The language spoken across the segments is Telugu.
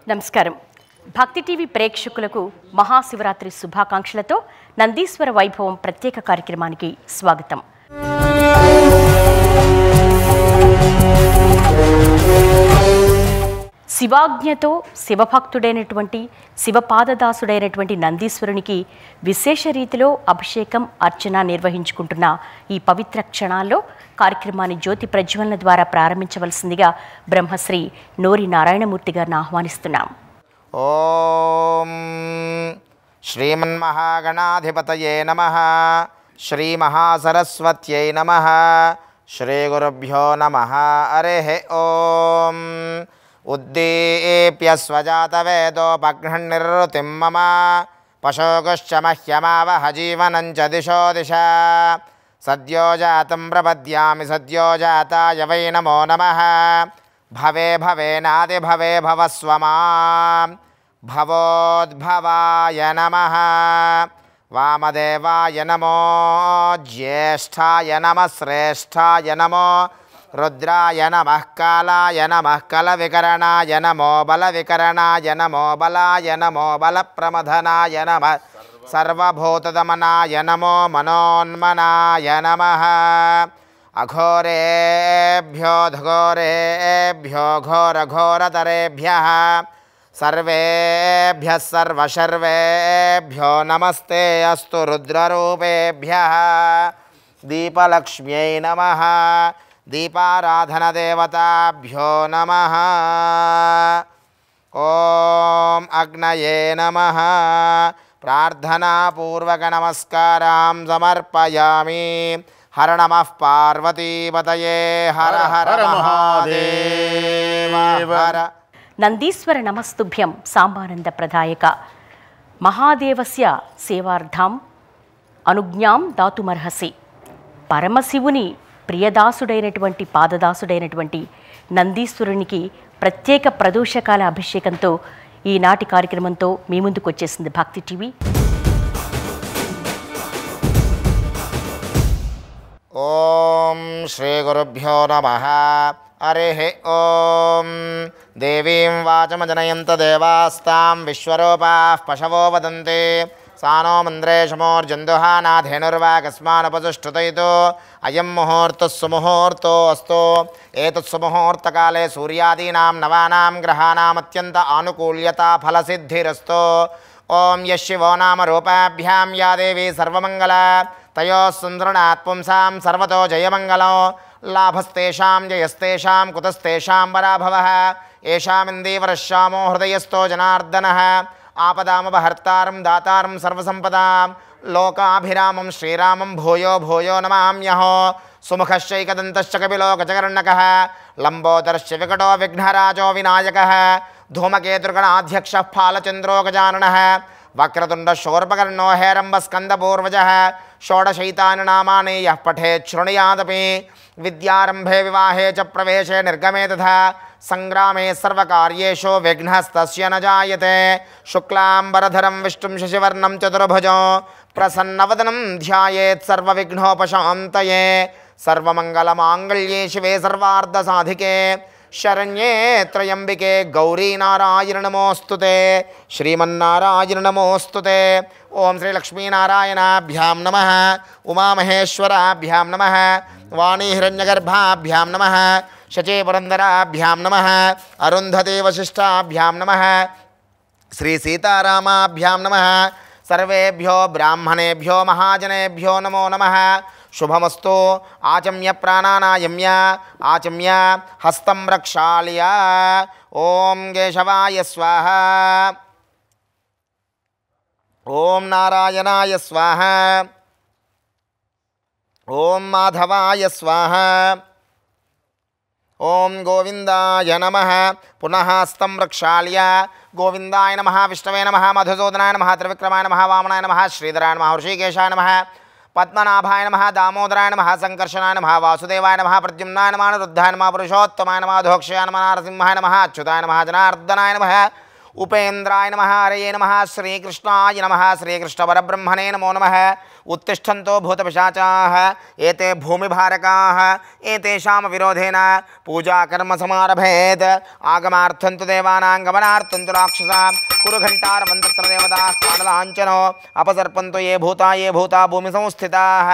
నమస్కారం. భక్తి టీవీ ప్రేక్షకులకు మహాశివరాత్రి శుభాకాంక్షలతో నందీశ్వర వైభవం ప్రత్యేక కార్యక్రమానికి స్వాగతం. శివాజ్ఞతో శివభక్తుడైనటువంటి శివపాదదాసుడైనటువంటి నందీశ్వరునికి విశేష రీతిలో అభిషేకం అర్చన నిర్వహించుకుంటున్న ఈ పవిత్ర క్షణాల్లో కార్యక్రమాన్ని జ్యోతి ప్రజ్వలన ద్వారా ప్రారంభించవలసిందిగా బ్రహ్మశ్రీ నోరి నారాయణమూర్తి గారిని ఆహ్వానిస్తున్నాం. ఓం శ్రీమన్మహాగణాధిపతయే నమః. శ్రీ మహాసరస్వత్యై నమః. శ్రీ గురుభ్యో నమః. హరిః ఓం. ఉద్దీప్య స్వజాతవేదోపఘ్నన్నిర్వృతిం మమ పశోగుశ్చ మహ్యమావహ జీవనం చ దిశో దిశ. సద్యోజాతం ప్రపద్యామి సద్యోజాతాయ వై నమో నమః. భవే భవేనాది భవే భవస్వ మాం భవోద్భవాయ నమః. వామదేవాయ నమో జ్యేష్ఠాయ నమః శ్రేష్ఠాయ నమో రుద్రాయ నమః కాలాయ నమః కలవికరణాయ నమో బలవికరణాయ నమో బలాయ నమో బలప్రమథనాయ నమః సర్వభూతదమనాయ నమో మనోన్మనాయ నమః. అఘోరేభ్యో ఘోరేభ్యో ఘోరఘోరతరేభ్యః సర్వేభ్యః సర్వశర్వేభ్యో నమస్తే అస్తు రుద్రరూపేభ్యః. దీపలక్ష్మ్యై నమః. దీపారాధనదేవతాభ్యో నమః. ఓం అగ్నయే నమః. ప్రార్థనాపూర్వక నమస్కారాం సమర్పయామి. హర నమః పార్వతీపతయే. హర హర మహాదేవ హర. నందీశ్వర నమస్తుభ్యం సాంబానంద ప్రదాయక. మహాదేవస్య సేవార్థం అనుజ్ఞాం దాతుమర్హసి. పరమశివుని ప్రియదాసుడైనటువంటి పాదదాసుడైనటువంటి నందీశ్వరునికి ప్రత్యేక ప్రదోషకాల అభిషేకంతో ఈనాటి కార్యక్రమంతో మీ ముందుకు వచ్చేసింది భక్తి టీవీ. ఓం శ్రీ గురుభ్యో నమః. హరిః ఓం. దేవీం వాచమజనయంత దేవాస్తాం విశ్వరూపాః పశవో వదంతి. సానో మంద్రేషమోర్జందుహానాధేనుర్వాకస్మానుపసుష్ఠుతయితో అయం ముహూర్తః సుముహూర్తో అస్తు. ఏతత్ సుముహూర్తకాలే సూర్యాదీనాం నవానాం గ్రహాణామత్యంత ఆనుకూల్యతా ఫలసిద్ధిరస్తు. ఓం యశివో నామ రూపాభ్యాం యా దేవీ సర్వమంగళ తయోః సుందృణాత్ పుంసాం సర్వతో జయమంగళం. లాభస్తేషాం జయస్తేషాం కుతస్తేషాం పరాభవః. ఏషామిందీవరశ్యామో హృదయస్థో జనార్దనః. ఆపదామపహర్తారం దాతారం సర్వసంపదాం. లోకాభిరామం శ్రీరామం భూయో భూయో నమామ్యహో. సుముఖశ్చైకదంతశ్చ కపిలో గజకర్ణకః. లంబోదరశ్చ వికటో విఘ్నరాజో వినాయకः. ధూమకేతుర్గణాధ్యక్షः ఫాలచంద్రో గజాననः. వక్రతుండ శూర్పకర్ణో హేరంబస్కందపూర్వజः. షోడశైతాని నామాని యః పఠేత్ శృణుయాదపి. విద్యారంభే వివాహే చ ప్రవేశే నిర్గమే తథా సంగ్రామే సర్వకార్యేషు విఘ్నస్తస్య న జాయతే. శుక్లాంబరధరం విష్ణుం శశివర్ణం చతుర్భుజం ప్రసన్నవదనం ధ్యాయేత్ సర్వవిఘ్నోపశాంతయే. సర్వమంగళమాంగళ్యే శివే సర్వార్ధసాధికే శరణ్యే త్రయంబికే గౌరీ నారాయణ నమోస్తుతే. శ్రీమన్నారాయణ నమోస్తుతే. ఓం శ్రీ లక్ష్మీనారాయణాభ్యాం నమః. ఉమామహేశ్వరాభ్యాం నమః. వాణీ హిరణ్యగర్భాభ్యాం నమః. శచీపురందరాభ్యాం నమః. అరుంధతీ వశిష్టాభ్యాం నమః. శ్రీ సీతారామాభ్యాం నమః. సర్వేభ్యో బ్రాహ్మణేభ్యో మహాజనేభ్యో నమో నమః. శుభమస్తు. ఆచమ్య ప్రాణానాయమ్య ఆచమ్య హస్తం రక్షాళ్య. ఓం కేశవాయ స్వాహ. ఓం నారాయణాయ స్వాహ. ఓం మాధవాయ స్వాహ. ఓం గోవిందాయ నమః. పునః హస్తం రక్షాళ్య. గోవిందాయ నమః. విష్ణవే నమః. మధుసూదనాయ నమః. త్రివిక్రమాయ నమః. వామనాయ నమః. శ్రీధరాయ నమః. హృషికేశాయ నమః. పద్మనాభాయ నమః. దామోదరాయ నమః. సంకర్షణాయ నమః. వాసుదేవాయ నమః. ప్రద్యుమ్నాయ నమః. రుద్ధాయ నమః. పురుషోత్తమాయ నమః. ధోక్షయాయ నమః. నరసింహాయ నమః. అచ్యుతాయ నమః. జనార్దనాయ నమః. ఉపేంద్రాయ నమః. హరయే నమః. శ్రీకృష్ణాయ నమః. శ్రీకృష్ణ పరబ్రహ్మణే నమో నమః. उत्तिष्ठन्तो भूतपिशाचाः एते भूमिभारकाः एतेषां विरोधेन पूजा कर्म समारभेत् आगमार्थं तु देवानां गमनार्थं तु राक्षसां कुरुघण्टारवन्तत्र देवताः काललाञ्छनो अपसर्पन्तु ये भूता भूमि संस्थिताः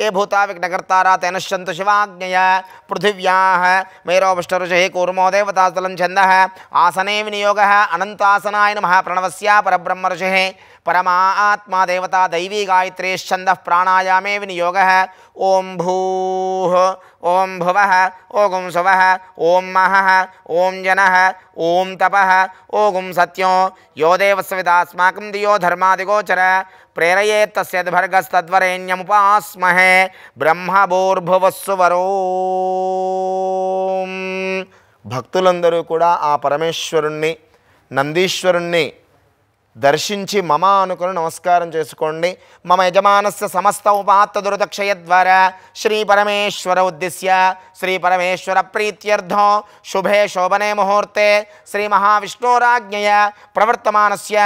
ये भूता विघ्नकर्तारा तेन नश्यन्तु शिवाज्ञया पृथिव्याः मेरोपष्टऋषिः कूर्मो देवतास्थलं छन्दः आसने विनियोगः अनन्तासनाय नमः प्रणवस्य परब्रह्म ऋषिः परमा आत्मा देवता दैवी गायत्रीश्छन्दः प्राणायामे विनियोगः ओं भूः ओं भुवः ओं सुवः ओं महः ओं जनः ओं तपः ओं सत्यो यो देवस्विदास्माकं दियो धर्मादिगोचर प्रेरयेत् तस्यद्भर्गस्तद्वरेण्यमुपास्महे ब्रह्मभूर्भुवस्సువరోం. భక్తులందరూ కూడా ఆ పరమేశ్వరుణ్ణి నందీశ్వరుణ్ణి దర్శించి మమ అనుకుని నమస్కారం చేసుకోండి. మమ యజమానస్య సమస్త ఉపాత్త దుర్దక్షయ ద్వారా శ్రీ పరమేశ్వర ఉద్దిశ్య శ్రీ పరమేశ్వర ప్రీత్యర్థం శుభే శోభనే ముహూర్తే శ్రీ మహావిష్ణోరాజ్ఞయ ప్రవర్తమానస్య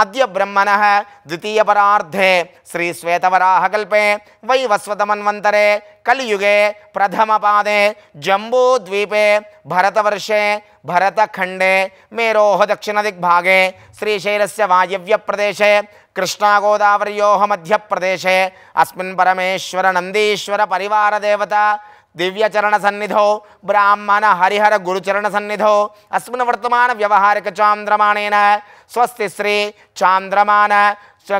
అద్య బ్రహ్మణః ద్వితీయ పరార్ధే శ్రీ శ్వేతవరాహకల్పే వైవస్వతమన్వంతరే కలియుగే ప్రథమ పాదే జంబూద్వీపే భరతవర్షే भरतखंडे मेरोः दक्षिणदिग्भागे श्रीशैलस्य वायव्य प्रदेशे कृष्णा गोदावर्योः मध्यप्रदेशे अस्मिन् परमेश्वर नंदीश्वर परिवार देवता दिव्यचरण सन्निधौ ब्राह्मण हरिहर गुरुचरण सन्निधौ अस्मिन् वर्तमान व्यवहारिक चांद्रमाणेन स्वस्ति श्री चांद्रमान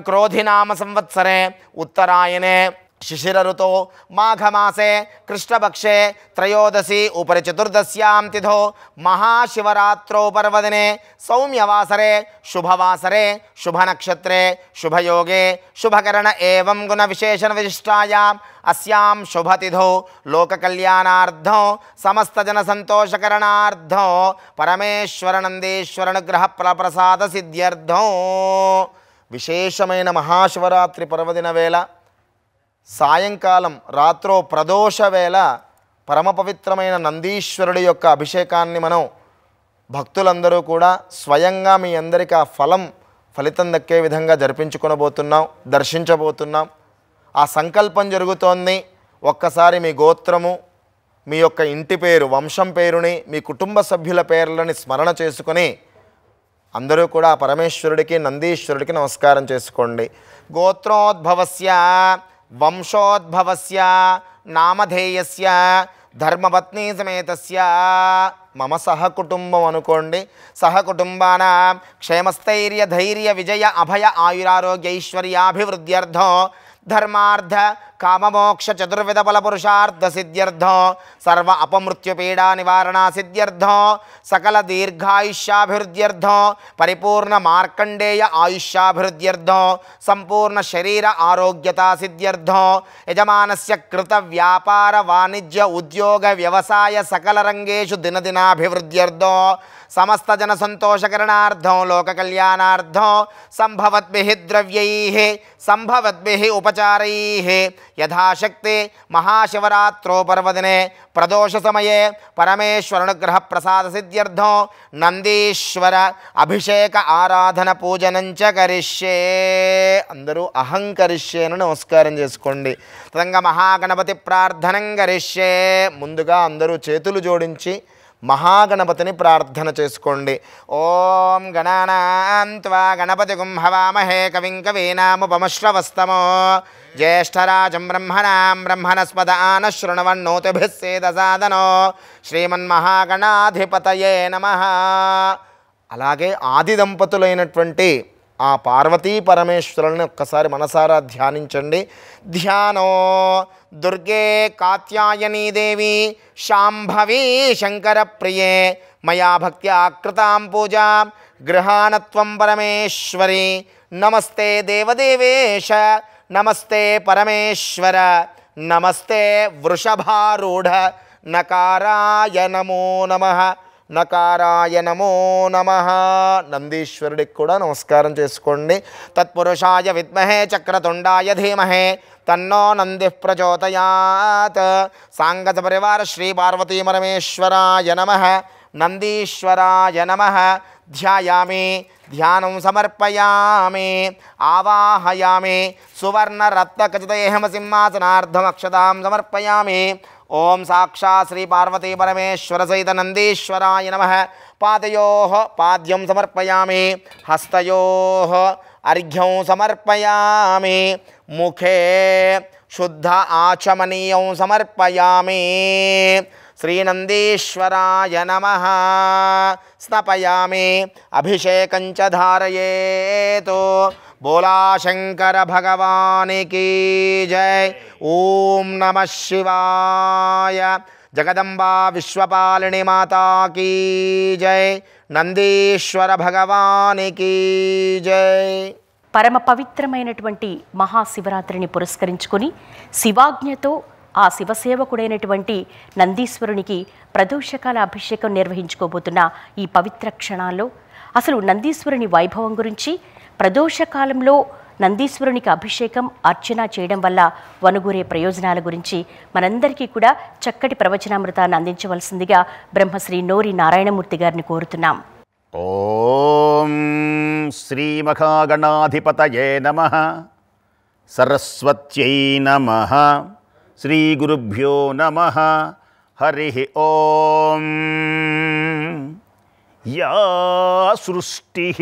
क्रोधिनाम संवत्सरे उत्तरायणे शिशिर ऋतौ माघमासे कृष्णपक्षे त्रयोदशी उपरि चतुर्दश्यां तिथौ महाशिवरात्रौ पर्वदिने सौम्यवासरे शुभवासरे शुभनक्षत्रे शुभयोगे शुभकरण एवं गुणविशेषण विशिष्टायाम् अस्यां शुभतिथौ लोककल्याणार्थं समस्तजनसन्तोषकरणार्थं परमेश्वरनन्दीश्वरनुग्रह प्रसाद सिद्ध्यर्थं विशेषమైన మహాశివరాత్రి పర్వదిన వేళ సాయంకాలం రాత్రో ప్రదోష వేళ పరమ పవిత్రమైన నందీశ్వరుడి యొక్క అభిషేకాన్ని మనం భక్తులందరూ కూడా స్వయంగా మీ అందరికీ ఆ ఫలితం దక్కే విధంగా జరిపించుకొనబోతున్నాం, దర్శించబోతున్నాం. ఆ సంకల్పం జరుగుతోంది. ఒక్కసారి మీ గోత్రము, మీ యొక్క ఇంటి పేరు, వంశం పేరుని, మీ కుటుంబ సభ్యుల పేర్లని స్మరణ చేసుకొని అందరూ కూడా పరమేశ్వరుడికి నందీశ్వరుడికి నమస్కారం చేసుకోండి. గోత్రోద్భవస్య వంశోద్భవస్య నామధేయస్య ధర్మపత్ని సమేతస్య మమ సహకుటుంబం అనుకోండి. సహకుటుంబాన క్షేమస్థైర్య ధైర్య విజయ అభయ ఆయురారోగ్యైశ్వర్యాభివృద్ధ్యర్థం ధర్మార్థ కామమోక్ష చతుర్విధ ఫల పురుషార్థ సిద్ధ్యర్థం సర్వ అపమృత్యుపీడా నివారణా సిద్ధ్యర్థం సకల దీర్ఘాయుష్యాభివృద్ధ్యర్థం పరిపూర్ణ మార్కండేయ ఆయుష్యాభివృద్ధ్యర్థం సంపూర్ణ శరీర ఆరోగ్యతా సిద్ధ్యర్థం యజమానస్య కృత వ్యాపార వాణిజ్య ఉద్యోగ వ్యవసాయ సకల రంగేషు దినదినాభివృద్ధ్యర్థం సమస్త జన సంతోషకరణార్థం లోక కళ్యాణార్థం సంభవద్భిః ద్రవ్యైః సంభవద్భిః ఉపచారైః యథాశక్తి మహాశివరాత్రో పర్వదినే ప్రదోష సమయే పరమేశ్వరనుగ్రహ ప్రసాద సిద్ధ్యర్థం నందీశ్వర అభిషేక ఆరాధన పూజనంచ కరిష్యే. అందరూ అహంకరిష్యేను నమస్కారం చేసుకోండి. తదంగా మహాగణపతి ప్రార్థనం కరిష్యే. ముందుగా అందరూ చేతులు జోడించి మహాగణపతిని ప్రార్థన చేసుకోండి. ఓం గణానాం త్వా గణపతిగుం హవామహే కవిం కవీనాముపమశ్రవస్తమో జ్యేష్ఠరాజం బ్రహ్మణాం బ్రహ్మణస్పద ఆనశృణవన్నోతిభిः సేదసాదనో శ్రీమన్మహాగణాధిపతయే నమః. అలాగే ఆది దంపతులైనటువంటి ఆ పార్వతీ పరమేశ్వరులను ఒక్కసారి మనసారా ధ్యానించండి. ధ్యానో దుర్గే కాత్యాయనీ దేవి శాంభవీ శంకర ప్రియే మయా భక్త్యా కృతాం పూజాం గృహాణత్వం పరమేశ్వరి. నమస్తే దేవదేవేశ నమస్తే పరమేశ్వర నమస్తే వృషభారూఢ నకారాయ నమో నమః నకారాయ నమో నమః. నందీశ్వరుడికి కూడా నమస్కారం చేసుకోండి. తత్పురుషాయ విద్మహే చక్రతుండాయ ధీమహే తన్నో నందిః ప్రచోదయాత్. సాంగత పరివార శ్రీ పార్వతీ పరమేశ్వరాయ నమః నందీశ్వరాయ నమః ధ్యాయామి ధ్యానం సమర్పయామి ఆవాహయామి సువర్ణరత్నఖచితేహమసింహాసనార్ధమక్షతాం సమర్పయామి. ఓం సాక్షాత్ శ్రీ పార్వతీ పరమేశ్వర సహిత నందీశ్వరాయ నమః. పాదయోః పాద్యం సమర్పయామి హస్తయోః అర్ఘ్యం సమర్పయామి ముఖే శుద్ధ ఆచమనీయం సమర్పయామి. శ్రీనందీశ్వరాయ నమః. స్నపయామి అభిషేకం చ ధారయేతు. బోలా శంకర భగవానికి జై. ఓం నమః శివాయ. జగదంబా విశ్వపాలిని మాతాకి జై. నందీశ్వర భగవానికి జై. పరమ పవిత్రమైనటువంటి మహాశివరాత్రిని పురస్కరించుకొని శివాజ్ఞతో ఆ శివసేవకుడైనటువంటి నందీశ్వరునికి ప్రదోషకాల అభిషేకం నిర్వహించుకోబోతున్న ఈ పవిత్ర క్షణాల్లో అసలు నందీశ్వరుని వైభవం గురించి, ప్రదోషకాలంలో నందీశ్వరునికి అభిషేకం అర్చన చేయడం వల్ల వనుగూరే ప్రయోజనాల గురించి మనందరికీ కూడా చక్కటి ప్రవచనామృతాన్ని అందించవలసిందిగా బ్రహ్మశ్రీ నోరి నారాయణమూర్తి గారిని కోరుతున్నాం. ఓం శ్రీ మహాగణాధిపతయే నమః. సరస్వత్యై నమః. శ్రీ గురుభ్యో నమః. హరి ఓం. యా సృష్టిః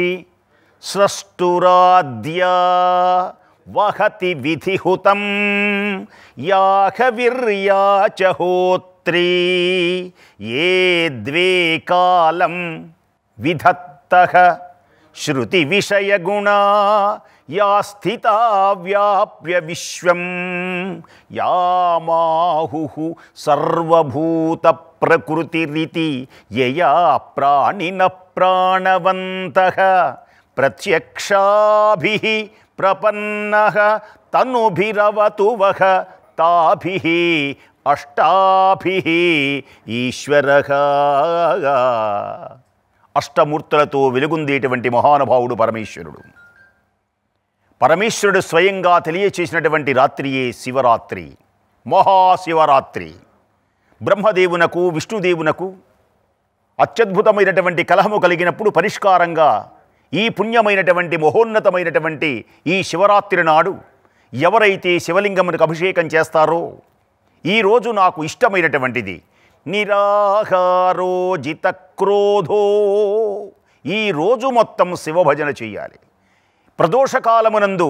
స్రష్టురాద్యా వహతి విధిహుతం యాహవిర్యా చ హోత్రీ ఏ ద్వే కాలం విధత్తః శృతి విషయగుణా యా స్థితా వ్యాప్య విశ్వం యామాహుః సర్వభూత ప్రకృతిరితి యయా ప్రాణినః ప్రాణవంతః ప్రత్యక్షాభిః ప్రపన్నః తనుభిరవతు వః తాభిః అష్టాభిః ఈశ్వరః. అష్టమూర్తులతో వెలుగుందేటువంటి మహానుభావుడు పరమేశ్వరుడు. పరమేశ్వరుడు స్వయంగా తెలియచేసినటువంటి రాత్రియే శివరాత్రి, మహాశివరాత్రి. బ్రహ్మదేవునకు విష్ణుదేవునకు అత్యద్భుతమైనటువంటి కలహము కలిగినప్పుడు పరిష్కారంగా ఈ పుణ్యమైనటువంటి మహోన్నతమైనటువంటి ఈ శివరాత్రి నాడు ఎవరైతే శివలింగమునకు అభిషేకం చేస్తారో, ఈరోజు నాకు ఇష్టమైనటువంటిది నిరాహారో జితక్రోధో, ఈరోజు మొత్తం శివభజన చేయాలి. ప్రదోషకాలమునందు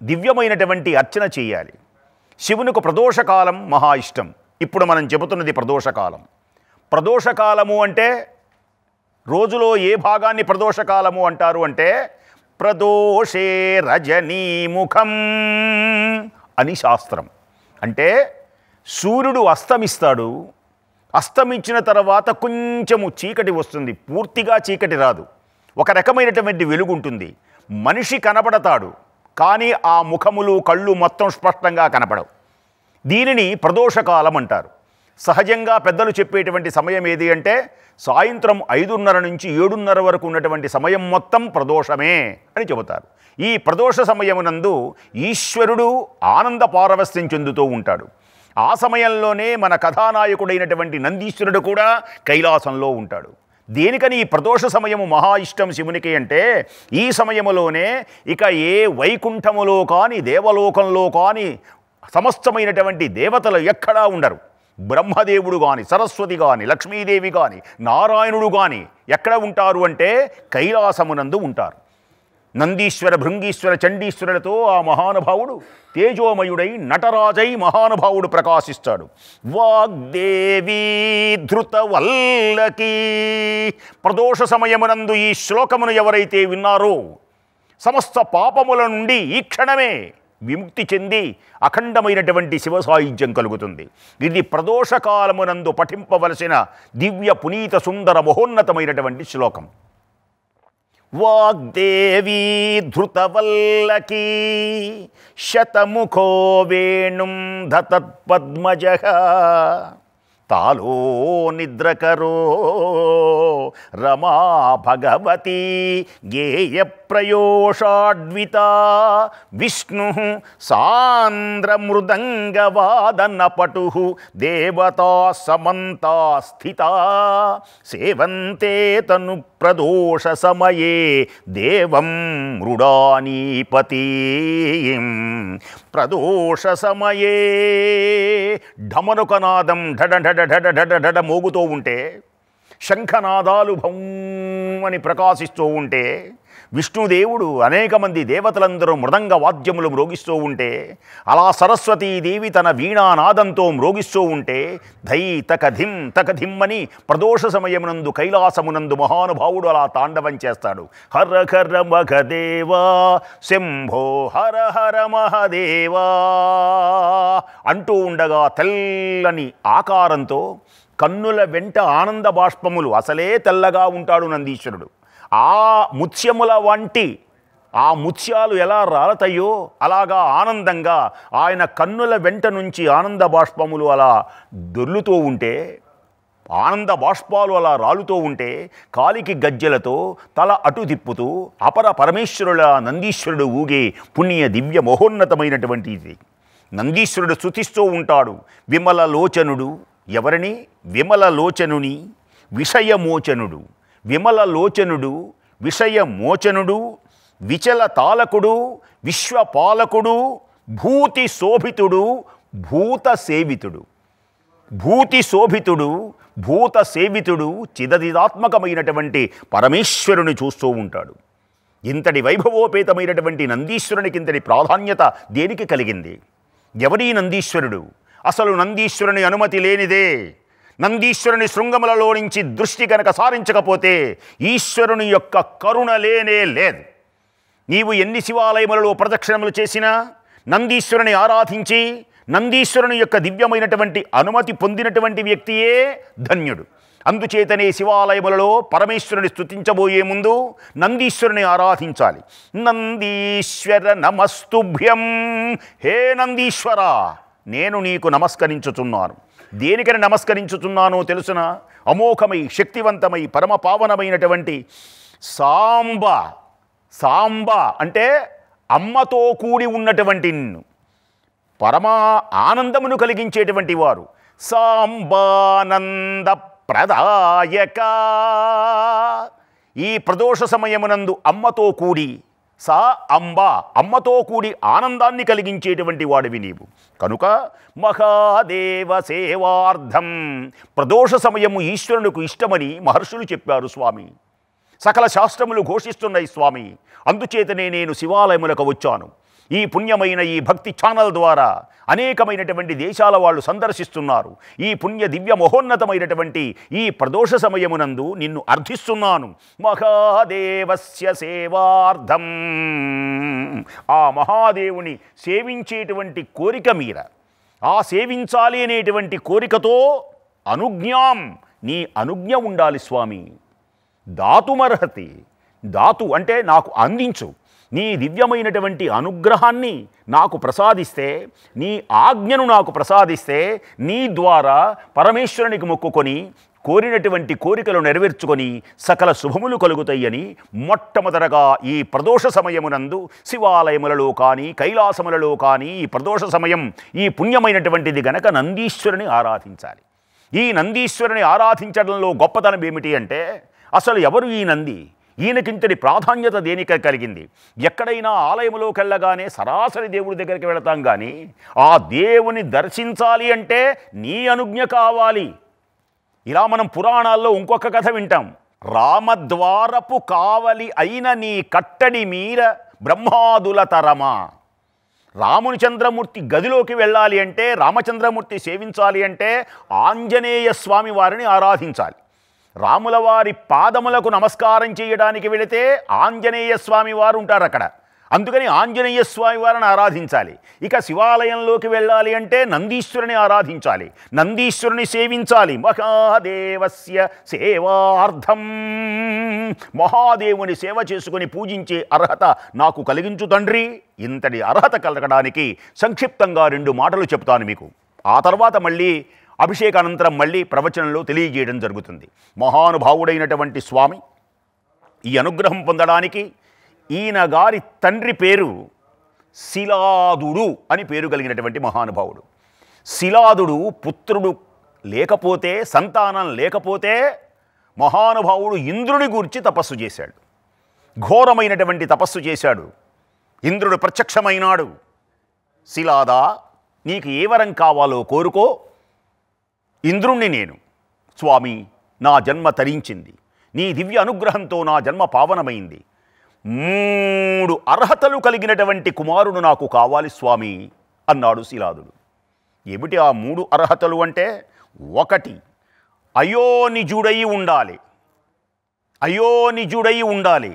దివ్యమైనటువంటి అర్చన చేయాలి. శివునికి ప్రదోషకాలం మహా ఇష్టం. ఇప్పుడు మనం చెబుతున్నది ప్రదోషకాలం. ప్రదోషకాలము అంటే రోజులో ఏ భాగాన్ని ప్రదోషకాలము అంటారు అంటే ప్రదోషే రజనీముఖం అని శాస్త్రం. అంటే సూర్యుడు అస్తమిస్తాడు, అస్తమించిన తర్వాత కొంచెము చీకటి వస్తుంది, పూర్తిగా చీకటి రాదు, ఒక రకమైనటువంటి వెలుగు ఉంటుంది. మనిషి కనపడతాడు, కానీ ఆ ముఖములు కళ్ళు మొత్తం స్పష్టంగా కనపడవు. దీనిని ప్రదోషకాలం అంటారు. సహజంగా పెద్దలు చెప్పేటువంటి సమయం ఏది అంటే సాయంత్రం 5:30 నుంచి 7:30 వరకు ఉన్నటువంటి సమయం మొత్తం ప్రదోషమే అని చెబుతారు. ఈ ప్రదోష సమయమునందు ఈశ్వరుడు ఆనంద పారవస్యం చెందుతూ ఉంటాడు. ఆ సమయంలోనే మన కథానాయకుడైనటువంటి నందీశ్వరుడు కూడా కైలాసంలో ఉంటాడు. దేనికని ఈ ప్రదోష సమయము మహా ఇష్టం శివునికి అంటే ఈ సమయములోనే ఇక ఏ వైకుంఠములో కానీ దేవలోకంలో కానీ సమస్తమైనటువంటి దేవతలు ఎక్కడా ఉండరు. బ్రహ్మదేవుడు కానీ, సరస్వతి కానీ, లక్ష్మీదేవి కానీ, నారాయణుడు కానీ ఎక్కడ ఉంటారు అంటే కైలాసమునందు ఉంటారు. నందీశ్వర, భృంగీశ్వర, చండీశ్వరులతో ఆ మహానుభావుడు తేజోమయుడై నటరాజై మహానుభావుడు ప్రకాశిస్తాడు. వాగ్దేవీ ధృతవల్లకి. ప్రదోష సమయమునందు ఈ శ్లోకమును ఎవరైతే విన్నారో సమస్త పాపముల నుండి ఈ క్షణమే విముక్తి చెంది అఖండమైనటువంటి శివ సాయుధ్యం కలుగుతుంది. ఇది ప్రదోషకాలమునందు పఠింపవలసిన దివ్య పునీత సుందర మహోన్నతమైనటువంటి శ్లోకం. వాగ్దేవీ ధృతవల్లకీ శతముఖో వేణుం దతత్పద్మజః తాలో నిద్రకరో రమా భగవతి గేయ ప్రయోషాడ్విత విష్ణు సాంద్రమృదంగవాదనపటు దేవతా సమంతా స్థిత సేవంతే తను ప్రదోష సమయే దేవం మృడానీపతి. ప్రదోష సమయే ఢమరుకనాదం ఢడ ఢడ ఢడ ఢడ ఢడ మోగుతూ ఉంటే, శంఖనాదాలు భం అని ప్రకాశిస్తూ ఉంటే, విష్ణుదేవుడు అనేక మంది దేవతలందరూ మృదంగ వాద్యములు మ్రోగిస్తూ ఉంటే, అలా సరస్వతీదేవి తన వీణానాదంతో మ్రోగిస్తూ ఉంటే, ధై తకధిం తకధిమ్మని ప్రదోష సమయమునందు కైలాసమునందు మహానుభావుడు అలా తాండవం చేస్తాడు. హర హర మహదేవా శంభో హర హర మహదేవా అంటూ ఉండగా తెల్లని ఆకారంతో కన్నుల వెంట ఆనంద బాష్పములు, అసలే తెల్లగా ఉంటాడు నందీశ్వరుడు. ఆ ముత్యముల వంటి ఆ ముత్యాలు ఎలా రాలతాయో అలాగా ఆనందంగా ఆయన కన్నుల వెంట నుంచి ఆనంద బాష్పములు అలా దొర్లుతూ ఉంటే, ఆనంద బాష్పాలు అలా రాలుతూ ఉంటే, కాలికి గజ్జెలతో తల అటు తిప్పుతూ అపర పరమేశ్వరుల నందీశ్వరుడు ఊగే పుణ్య దివ్య మహోన్నతమైనటువంటి ఇది. నందీశ్వరుడు స్తుతిస్తూ ఉంటాడు. విమల లోచనుడు ఎవరిని? విమల లోచనుని విషయమోచనుడు. విమల లోచనుడు విషయమోచనుడు విచల తాలకుడు విశ్వపాలకుడు భూతి శోభితుడు భూత సేవితుడు. భూతి శోభితుడు భూత సేవితుడు చిదచిదాత్మకమైనటువంటి పరమేశ్వరుని చూస్తూ ఉంటాడు. ఇంతటి వైభవోపేతమైనటువంటి నందీశ్వరునికి ఇంతటి ప్రాధాన్యత దేనికి కలిగింది? ఎవరీ నందీశ్వరుడు? అసలు నందీశ్వరుని అనుమతి లేనిదే. నందీశ్వరుని శృంగములలో నుంచి దృష్టి కనుక సారించకపోతే ఈశ్వరుని యొక్క కరుణ లేనే లేదు. నీవు ఎన్ని శివాలయములలో ప్రదక్షిణములు చేసినా, నందీశ్వరుని ఆరాధించి నందీశ్వరుని యొక్క దివ్యమైనటువంటి అనుమతి పొందినటువంటి వ్యక్తియే ధన్యుడు. అందుచేతనే శివాలయములలో పరమేశ్వరుని స్తుతించబోయే ముందు నందీశ్వరుని ఆరాధించాలి. నందీశ్వర నమస్తుభ్యం, హే నందీశ్వర నేను నీకు నమస్కరించుచున్నాను. దేనికని నమస్కరించుచున్నానో తెలుసునా? అమోఘమై శక్తివంతమై పరమపావనమైనటువంటి సాంబ. సాంబ అంటే అమ్మతో కూడి ఉన్నటువంటి నిన్ను, పరమ ఆనందమును కలిగించేటువంటి వారు. సాంబానంద ప్రదాయక. ఈ ప్రదోష సమయమునందు అమ్మతో కూడి, సా అంబ అమ్మతో కూడి ఆనందాన్ని కలిగించేటువంటి వాడివి నీవు. కనుక మహాదేవ సేవార్థం ప్రదోష సమయము ఈశ్వరునికి ఇష్టమని మహర్షులు చెప్పారు స్వామి. సకల శాస్త్రములు ఘోషిస్తున్నాయి స్వామి. అందుచేతనే నేను శివాలయములకు వచ్చాను. ఈ పుణ్యమైన ఈ భక్తి ఛానల్ ద్వారా అనేకమైనటువంటి దేశాల వాళ్ళు సందర్శిస్తున్నారు. ఈ పుణ్య దివ్య మహోన్నతమైనటువంటి ఈ ప్రదోష సమయమునందు నిన్ను అర్థిస్తున్నాను. మహాదేవస్య సేవార్థం. ఆ మహాదేవుని సేవించేటువంటి కోరిక మీద, ఆ సేవించాలి అనేటువంటి కోరికతో అనుజ్ఞాం నీ అనుజ్ఞ ఉండాలి స్వామి. దాతుమర్హతి. దాతు అంటే నాకు అందించు. నీ దివ్యమైనటువంటి అనుగ్రహాన్ని నాకు ప్రసాదిస్తే, నీ ఆజ్ఞను నాకు ప్రసాదిస్తే, నీ ద్వారా పరమేశ్వరునికి మొక్కుకొని కోరినటువంటి కోరికలు నెరవేర్చుకొని సకల శుభములు కలుగుతాయని మొట్టమొదటగా ఈ ప్రదోష సమయమునందు శివాలయములలో కానీ కైలాసములలో కానీ ఈ ప్రదోష సమయం ఈ పుణ్యమైనటువంటిది గనక నందీశ్వరుని ఆరాధించాలి. ఈ నందీశ్వరుని ఆరాధించడంలో గొప్పతనం ఏమిటి అంటే, అసలు ఎవరు ఈ నంది? ఈయనకింతటి ప్రాధాన్యత దేనికి కలిగింది? ఎక్కడైనా ఆలయంలోకి వెళ్ళగానే సరాసరి దేవుడి దగ్గరికి వెళతాం కానీ ఆ దేవుని దర్శించాలి అంటే నీ అనుజ్ఞ కావాలి. ఇలా మనం పురాణాల్లో ఇంకొక కథ వింటాం. రామద్వారపు కావలి అయిన నీ కట్టడి మీర బ్రహ్మాదుల తరమా. రామచంద్రమూర్తి గదిలోకి వెళ్ళాలి అంటే, రామచంద్రమూర్తి సేవించాలి అంటే ఆంజనేయ స్వామి వారిని ఆరాధించాలి. రాముల వారి పాదములకు నమస్కారం చేయడానికి వెళితే ఆంజనేయ స్వామి వారు ఉంటారు అక్కడ. అందుకని ఆంజనేయ స్వామి వారిని ఆరాధించాలి. ఇక శివాలయంలోకి వెళ్ళాలి అంటే నందీశ్వరుని ఆరాధించాలి, నందీశ్వరుని సేవించాలి. మహాదేవస్య సేవార్థం. మహాదేవుని సేవ చేసుకుని పూజించే అర్హత నాకు కలిగించు తండ్రి. ఇంతటి అర్హత కలగడానికి సంక్షిప్తంగా 2 మాటలు చెప్తాను మీకు. ఆ తర్వాత మళ్ళీ అభిషేకానంతరం మళ్ళీ ప్రవచనంలో తెలియజేయడం జరుగుతుంది. మహానుభావుడైనటువంటి స్వామి ఈ అనుగ్రహం పొందడానికి ఈయన గారి తండ్రి పేరు శిలాదుడు అని పేరు కలిగినటువంటి మహానుభావుడు. శిలాదుడు పుత్రుడు లేకపోతే, సంతానం లేకపోతే మహానుభావుడు ఇంద్రుడి గురించి తపస్సు చేశాడు. ఘోరమైనటువంటి తపస్సు చేశాడు. ఇంద్రుడు ప్రత్యక్షమైనాడు. శిలాదా, నీకు ఏ వరం కావాలో కోరుకో. ఇంద్రుణ్ణి నేను. స్వామి, నా జన్మ తరించింది. నీ దివ్య అనుగ్రహంతో నా జన్మ పావనమైంది. 3 అర్హతలు కలిగినటువంటి కుమారుడు నాకు కావాలి స్వామి అన్నాడు శిలాదుడు. ఏమిటి ఆ 3 అర్హతలు అంటే? 1, అయోనిజుడై ఉండాలి. అయోనిజుడై ఉండాలి.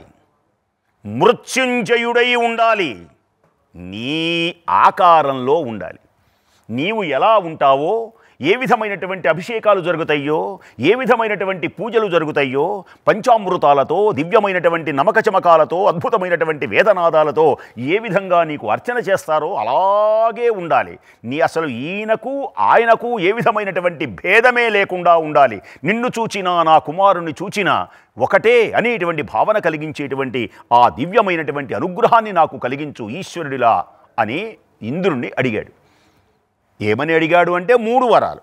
మృత్యుంజయుడై ఉండాలి. నీ ఆకారంలో ఉండాలి. నీవు ఎలా ఉంటావో, ఏ విధమైనటువంటి అభిషేకాలు జరుగుతాయో, ఏ విధమైనటువంటి పూజలు జరుగుతాయో, పంచామృతాలతో, దివ్యమైనటువంటి నమకచమకాలతో, అద్భుతమైనటువంటి వేదనాదాలతో ఏ విధంగా నీకు అర్చన చేస్తారో అలాగే ఉండాలి. నీ అసలు ఈయనకు ఆయనకు ఏ విధమైనటువంటి భేదమే లేకుండా ఉండాలి. నిన్ను చూచినా, నా కుమారుని చూచినా ఒకటే అనేటువంటి భావన కలిగించేటువంటి ఆ దివ్యమైనటువంటి అనుగ్రహాన్ని నాకు కలిగించు ఈశ్వరుడిలా అని ఇంద్రుణ్ణి అడిగాడు. ఏమని అడిగాడు అంటే 3 వరాలు.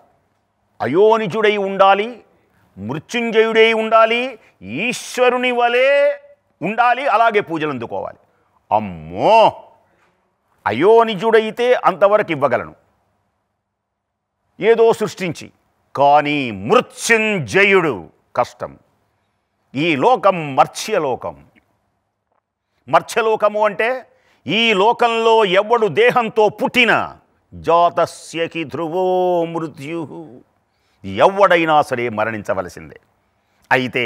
అయోనిజుడై ఉండాలి, మృత్యుంజయుడై ఉండాలి, ఈశ్వరుని వలె ఉండాలి, అలాగే పూజలు అందుకోవాలి. అమ్మో, అయోనిజుడైతే అంతవరకు ఇవ్వగలను ఏదో సృష్టించి, కానీ మృత్యుంజయుడు కష్టం. ఈ లోకం మర్త్యలోకం. మర్త్యలోకము అంటే ఈ లోకంలో ఎవడు దేహంతో పుట్టినా జాతస్యకి ధ్రువో మృత్యు, ఎవడైనా సరే మరణించవలసిందే. అయితే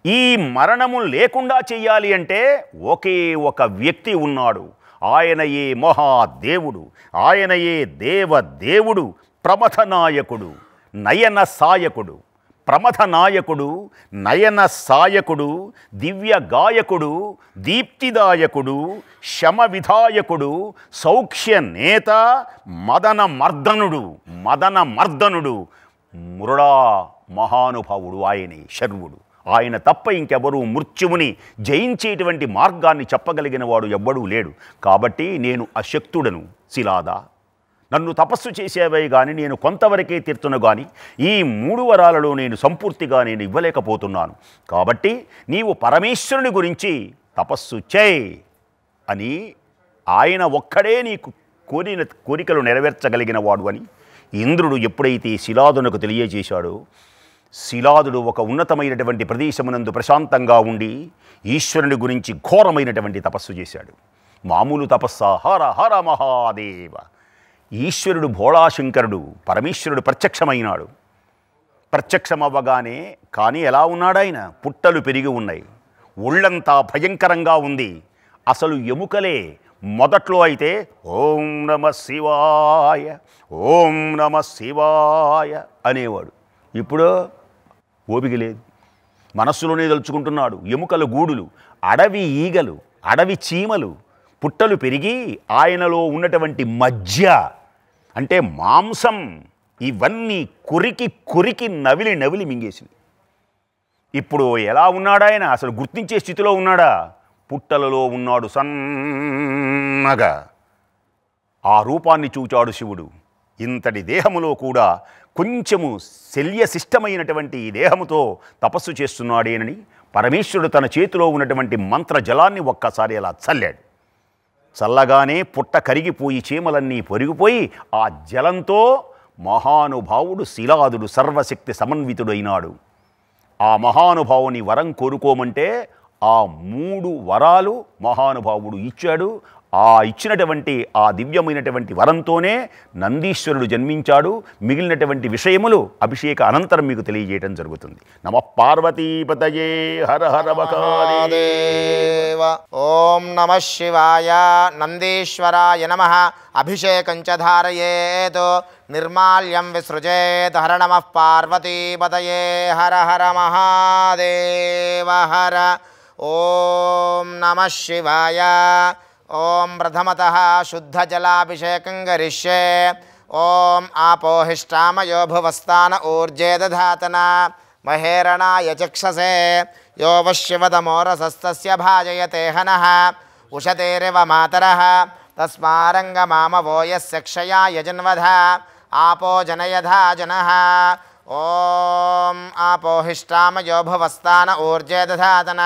ఈ మరణము లేకుండా చెయ్యాలి అంటే ఒకే ఒక వ్యక్తి ఉన్నాడు. ఆయనయే మహాదేవుడు, ఆయనయే దేవదేవుడు, ప్రమథనాయకుడు, నయన సాయకుడు. ప్రమథనాయకుడు, నయన సాయకుడు, దివ్య గాయకుడు, దీప్తిదాయకుడు, శమ విధాయకుడు, సౌఖ్య నేత, మదన మర్దనుడు. మదన మర్దనుడు మృడా మహానుభావుడు ఆయనే, శర్వుడు. ఆయన తప్ప ఇంకెవరూ మృత్యువుని జయించేటువంటి మార్గాన్ని చెప్పగలిగిన వాడు ఎవ్వడూ లేడు. కాబట్టి నేను అశక్తుడను శిలాదా. నన్ను తపస్సు చేసేవే కానీ నేను కొంతవరకే తీర్చును కానీ ఈ 3 వరాలలో నేను సంపూర్తిగా నేను ఇవ్వలేకపోతున్నాను. కాబట్టి నీవు పరమేశ్వరుని గురించి తపస్సు చేయి అని ఆయన ఒక్కడే నీకు కోరిన కోరికలు నెరవేర్చగలిగిన వాడు అని ఇంద్రుడు ఎప్పుడైతే శిలాదునకు తెలియజేశాడో, శిలాదుడు ఒక ఉన్నతమైనటువంటి ప్రదేశమునందు ప్రశాంతంగా ఉండి ఈశ్వరుని గురించి ఘోరమైనటువంటి తపస్సు చేశాడు. మామూలు తపస్సా? హర హర మహాదేవ. ఈశ్వరుడు భోళాశంకరుడు పరమేశ్వరుడు ప్రత్యక్షమైనాడు. ప్రత్యక్షమవ్వగానే కానీ ఎలా ఉన్నాడాయన? పుట్టలు పెరిగి ఉన్నాయి, ఒళ్ళంతా భయంకరంగా ఉంది. అసలు ఎముకలే. మొదట్లో అయితే ఓం నమ శివాయ, ఓం నమ శివాయ అనేవాడు. ఇప్పుడు ఓపిక లేదు, మనస్సులోనే తలుచుకుంటున్నాడు. ఎముకల గూడులు, అడవి ఈగలు, అడవి చీమలు, పుట్టలు పెరిగి ఆయనలో ఉన్నటువంటి మధ్య అంటే మాంసం ఇవన్నీ కొరికి కొరికి నవిలి నవిలి మింగేసింది. ఇప్పుడు ఎలా ఉన్నాడాయన? అసలు గుర్తించే స్థితిలో ఉన్నాడా? పుట్టలలో ఉన్నాడు సన్నగా. ఆ రూపాన్ని చూచాడు శివుడు. ఇంతటి దేహములో కూడా కొంచెము శల్యశిష్టమైనటువంటి ఈ దేహముతో తపస్సు చేస్తున్నాడేనని పరమేశ్వరుడు తన చేతిలో ఉన్నటువంటి మంత్ర జలాన్ని ఒక్కసారి అలా చల్లాడు. చల్లగానే పుట్ట కరిగిపోయి చీమలన్నీ పొరిగిపోయి ఆ జలంతో మహానుభావుడు శిలాదుడు సర్వశక్తి సమన్వితుడైనాడు. ఆ మహానుభావుని వరం కోరుకోమంటే ఆ 3 వరాలు మహానుభావుడు ఇచ్చాడు. ఆ ఇచ్చినటువంటి ఆ దివ్యమైనటువంటి వరంతోనే నందీశ్వరుడు జన్మించాడు. మిగిలినటువంటి విషయములు అభిషేక అనంతరం మీకు తెలియజేయడం జరుగుతుంది. నమః పార్వతీపతయే హర హర మహాదేవ. ఓం నమః శివాయ. నందీశ్వరాయ నమః. అభిషేకం చ ధారయేత్, నిర్మాల్యం విసృజేత్. హర నమః పార్వతీపతయే హర హర మహాదేవ హర. ఓం నమః శివాయ. ఓం ప్రథమతః శుద్ధజలాభిషేకం కరిష్యే. ఓం ఆపోహిష్టామయో భువస్థాన ఊర్జే దధాతన మహేరణాయ చక్షసే. यो वश्यवतमोरसस्तस्य भाजयते हनः उशतेरिव मातरः तस्मारङ्गमामवो यस्य क्षया यजन्वध आपो जनयधा जनः ॐ आपो हिष्टामयो भुवस्तान ऊर्जे दधातन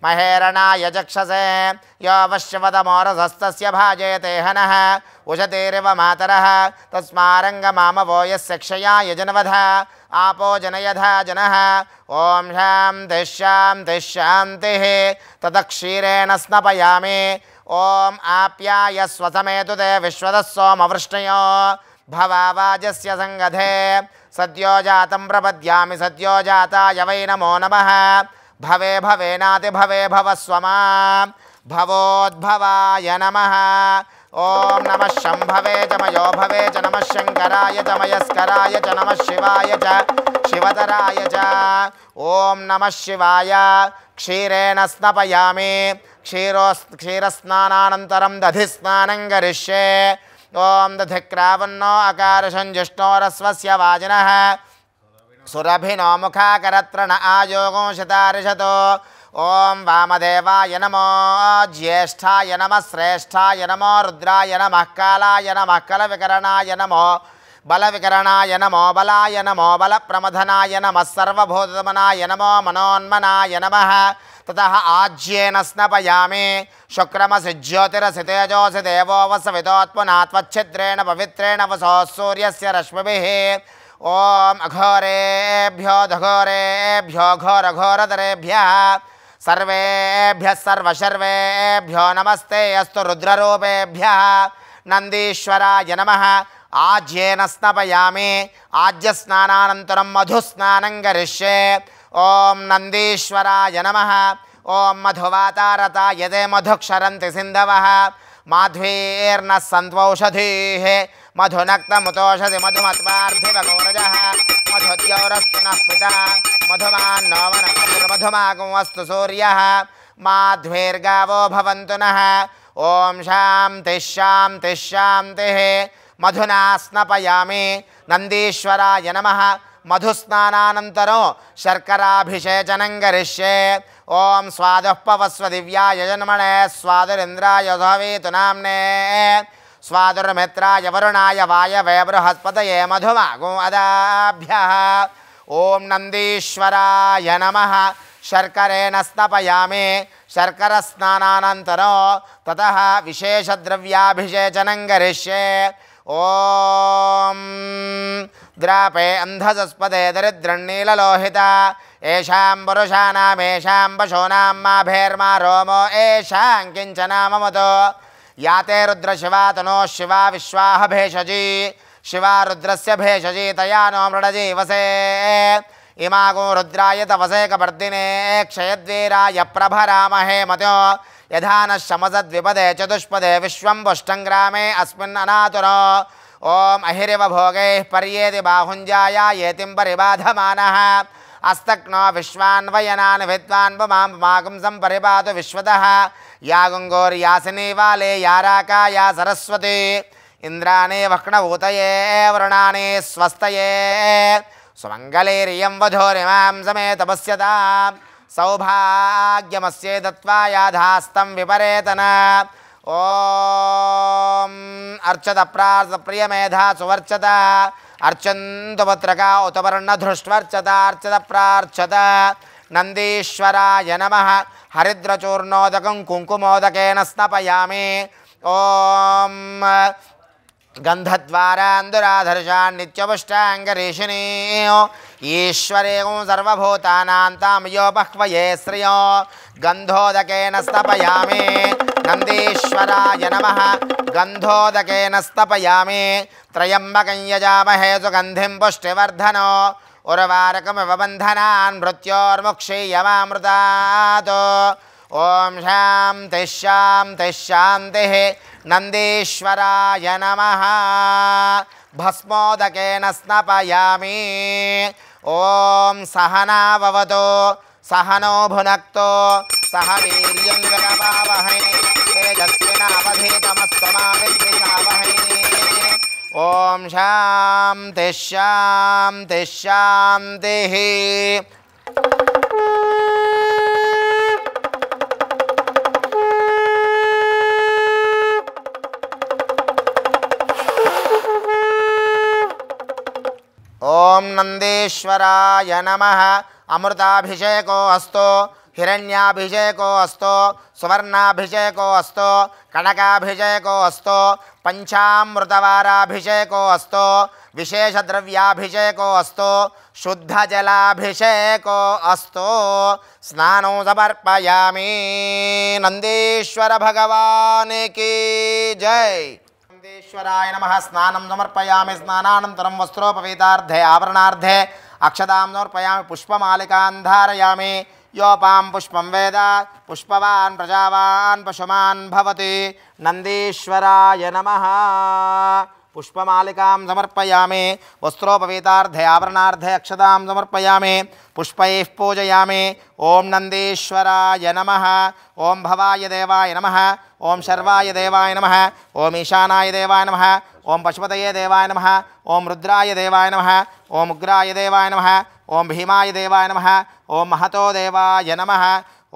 महेरणाय चक्षसे यो वश्यवतमोरसस्तस्य भाजयते हनः उशतेरिव मातरः तस्मारङ्गमामवो यस्य क्षया यजन्वध आपो जनयधा जनः ॐ शान्तिः शान्तिः शान्तिः ततक्षीरेण स्नपयामि ॐ आप्यायस्व समेतु ते विश्वतः सोमवृष्णयो भवावाजस्य सङ्गधे सद्यो जातं प्रपद्यामि सद्यो जाताय वै नमो नमः भवे भवेनातिभवे भवस्वमा भवोद्भवाय नमः ॐ नमः शम्भवे च मयो भवे च नमः शङ्कराय च मयस्कराय च नमः शिवाय च शिवतराय च ॐ नमः शिवाय क्षीरेण स्नपयामि क्षीरस्नानानन्तरं दधिस्नानं करिष्ये ॐ दधिक्रावन्नो अकारशञ्जिष्णोरस्वस्य वाजिनः सुरभिनो मुखाकरत्रण आयोगो शतारिशतो ॐ वामदेवाय नमो ज्येष्ठाय नमः श्रेष्ठाय नमो रुद्राय नमः कालाय नमः कलविकरणाय नमो बलविकरणाय नमो बलाय नमो बलप्रमथनाय नमः सर्वभूतमनाय नमो मनोन्मनाय नमः ततः आज्येन स्नपयामि शुक्रमसि ज्योतिरसि तेजोसि देवो वसविदोत्पुना त्वच्छिद्रेण पवित्रेण वसो सूर्यस्य रश्मिभिः ॐ अघोरेभ्यो दघोरेभ्यो घोरघोरतरेभ्यः सर्वेभ्यः सर्वशर्वेभ्यो नमस्ते अस्तु रुद्ररूपेभ्यः नन्दीश्वराय नमः आज्येन स्नपयामि आज्यस्नानानन्तरं मधुस्नानं करिष्ये ॐ नन्दीश्वराय नमः ॐ मधुवातारताय ते मधुक्षरन्ति सिन्धवः माध्वीर्नः सन्त्वौषधीः मधुनक्तमुतोषधि मधुमत्पार्थिवगौरजः मधुद्यौरस्तु नः पिता मधुमान्नो वनस्पतिर्मधुमागो अस्तु सूर्यः माध्वीर्गावो भवन्तु नः ॐ शान्तिः शान्तिः शान्तिः मधुना स्नपयामि नन्दीश्वराय नमः मधुस्नानानन्तरं शर्कराभिषेचनं करिष्ये ॐ स्वादुःपवस्व दिव्याय जन्मणे स्वादुरिन्द्राय धवीतु नाम्ने स्वादुर्मित्राय वरुणाय वायवे बृहस्पतये मधुमागो अदाभ्यः ॐ नन्दीश्वराय नमः शर्करेण स्नपयामि शर्करस्नानानन्तरं ततः विशेषद्रव्याभिषेचनं करिष्ये ॐ द्रापे अन्धजस्पदे दरिद्रन्नीललोहिता येषां पुरुषाणामेषां पशूनां माभेर्मा रोमो येषां किञ्चनाममतो याते रुद्रशिवा तनोः शिवा विश्वाह भेषजी शिवा रुद्रस्य भेषजी तया नो मृडजीवसे इमागो रुद्राय तवसे कपर्दिने क्षयद्वीराय प्रभरामहे मत्यो यथा नः शमसद्विपदे चतुष्पदे विश्वं पुष्टङ्ग्रामे अस्मिन् अनातुरो ॐ अहिरिव भोगैः पर्येति बाहुञ्जाय येतिं परिबाधमानः अस्तक्नो विश्वान्वयनान् विद्वान् पुमां पुमागं सम्परिपातु विश्वतः या गङ्गोर्यासिनी वाले या राका या सरस्वती इन्द्राणि वक्णभूतये वरुणानि स्वस्तये सुमङ्गलैरियं वधूरिमां समेतपश्यतां सौभाग्यमस्ये दत्त्वा याधास्तं विपरेतन ॐ अर्चत प्रार्थप्रियमेधा सुवर्चत अर्चन्तु पुत्रका उत वर्णधृष्ट्वर्चत अर्चत प्रार्चत नन्दीश्वराय नमः हरिद्रचूर्णोदकं कुङ्कुमोदकेन स्नपयामि ॐ गन्धद्वारान्दुराधर्षान् नित्यपुष्टाङ्गरीषिणी ईश्वरेण सर्वभूतानां तामयो बह्वये श्रियो गन्धोदकेन स्तपयामि नन्दीश्वराय नमः गन्धोदकेन स्तपयामि त्र्यम्बकं यजामहे सुगन्धिं पुष्टिवर्धनो उर्वारुकमिव बन्धनान् मृत्योर्मुक्षीयमामृतात् ॐ शान्तिः शान्तिः शान्तिः नन्दीश्वराय नमः भस्मोदकेन स्नपयामि ॐ सहनाववतु सहनो भुनक्तु सह वीर्यं करवावहै तेजस्विनावधीतमस्तु मा विद्विषावहै ॐ शान्तिः शान्तिः शान्तिः ఓం నందీశ్వరాయ నమః అమృతాభిషేకో అస్తు हिरण्याभिषेको अस्तु सुवर्णाभिषेको अस्तु कनकाभिषेको अस्तु पंचामृतवाराभिषेको अस्तु विशेषद्रव्याभिषेको अस्तु शुद्धजलाभिषेको अस्तु स्नानं समर्पयामि। नंदीश्वर भगवान की जय। नंदीश्वराय नमः। स्नानं समर्पयामि। स्नानानन्तरं वस्त्रोपवीतार्धे आवरणार्धे अक्षतां समर्पयामि। पुष्पमालिकां धारयामि। योपां पुष्पं वेद पुष्पवान् प्रजावान् पशुमान् भवति। नंदीश्वराय नमः। पुष्पमालिकां समर्पयामि। वस्त्रोपवीतार्धे आवरणार्धे अक्षतां समर्पयामि। पुष्पैः पूजयामि। ओं नंदीश्वराय नमः। ओं भवाय देवाय नमः। ओं शर्वाय देवाय नमः। ओं ईशानाय देवाय नमः। ओं पशुपतये देवाय नमः। ओं रुद्राय देवाय नमः। ओं उग्राय देवाय नमः। ओं भीमाय देवाय नमः। ओं महतो देवाय नमः।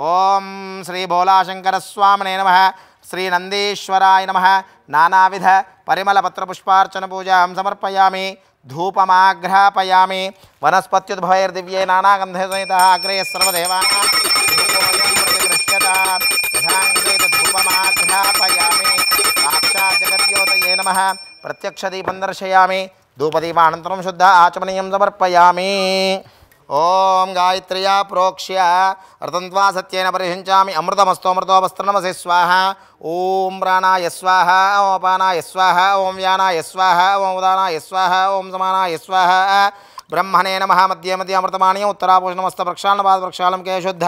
ओं श्री भोलाशंकरस्वामिने नमः। श्री नंदीश्वराय नमः। नानाविध परिमलपत्रपुष्पार्चन पूजां समर्पयामि। धूपमाघ्रापयामि। वनस्पत्युद्भवैर्दिव्ये नानागन्धे सहितः अग्रे सर्वदेवानां धूपमाघ्रापयामि। साक्षात् जगद्योतये नमः। प्रत्यक्षदीपं दर्शयामि। धूपदीपानन्तरं शुद्ध आचमनीयं समर्पयामि। ओं गायत्र्या प्रोक्ष्य अर्तन्त्वा सत्येन परिहिञ्चामि। अमृतमस्तोऽमृतोपस्त्रनमसि स्वाहा। ओं प्राणाय स्वाहा। ओं अपानाय स्वाहा। ओं व्यानाय स्वाहा। ओं उदानाय स्वाहा। ओं समानाय स्वाहा। ब्रह्मणे नमः। मध्ये मध्ये अमृतमानीयम् उत्तरापूषणमस्तप्रक्षालनपादप्रक्षालं के शुद्ध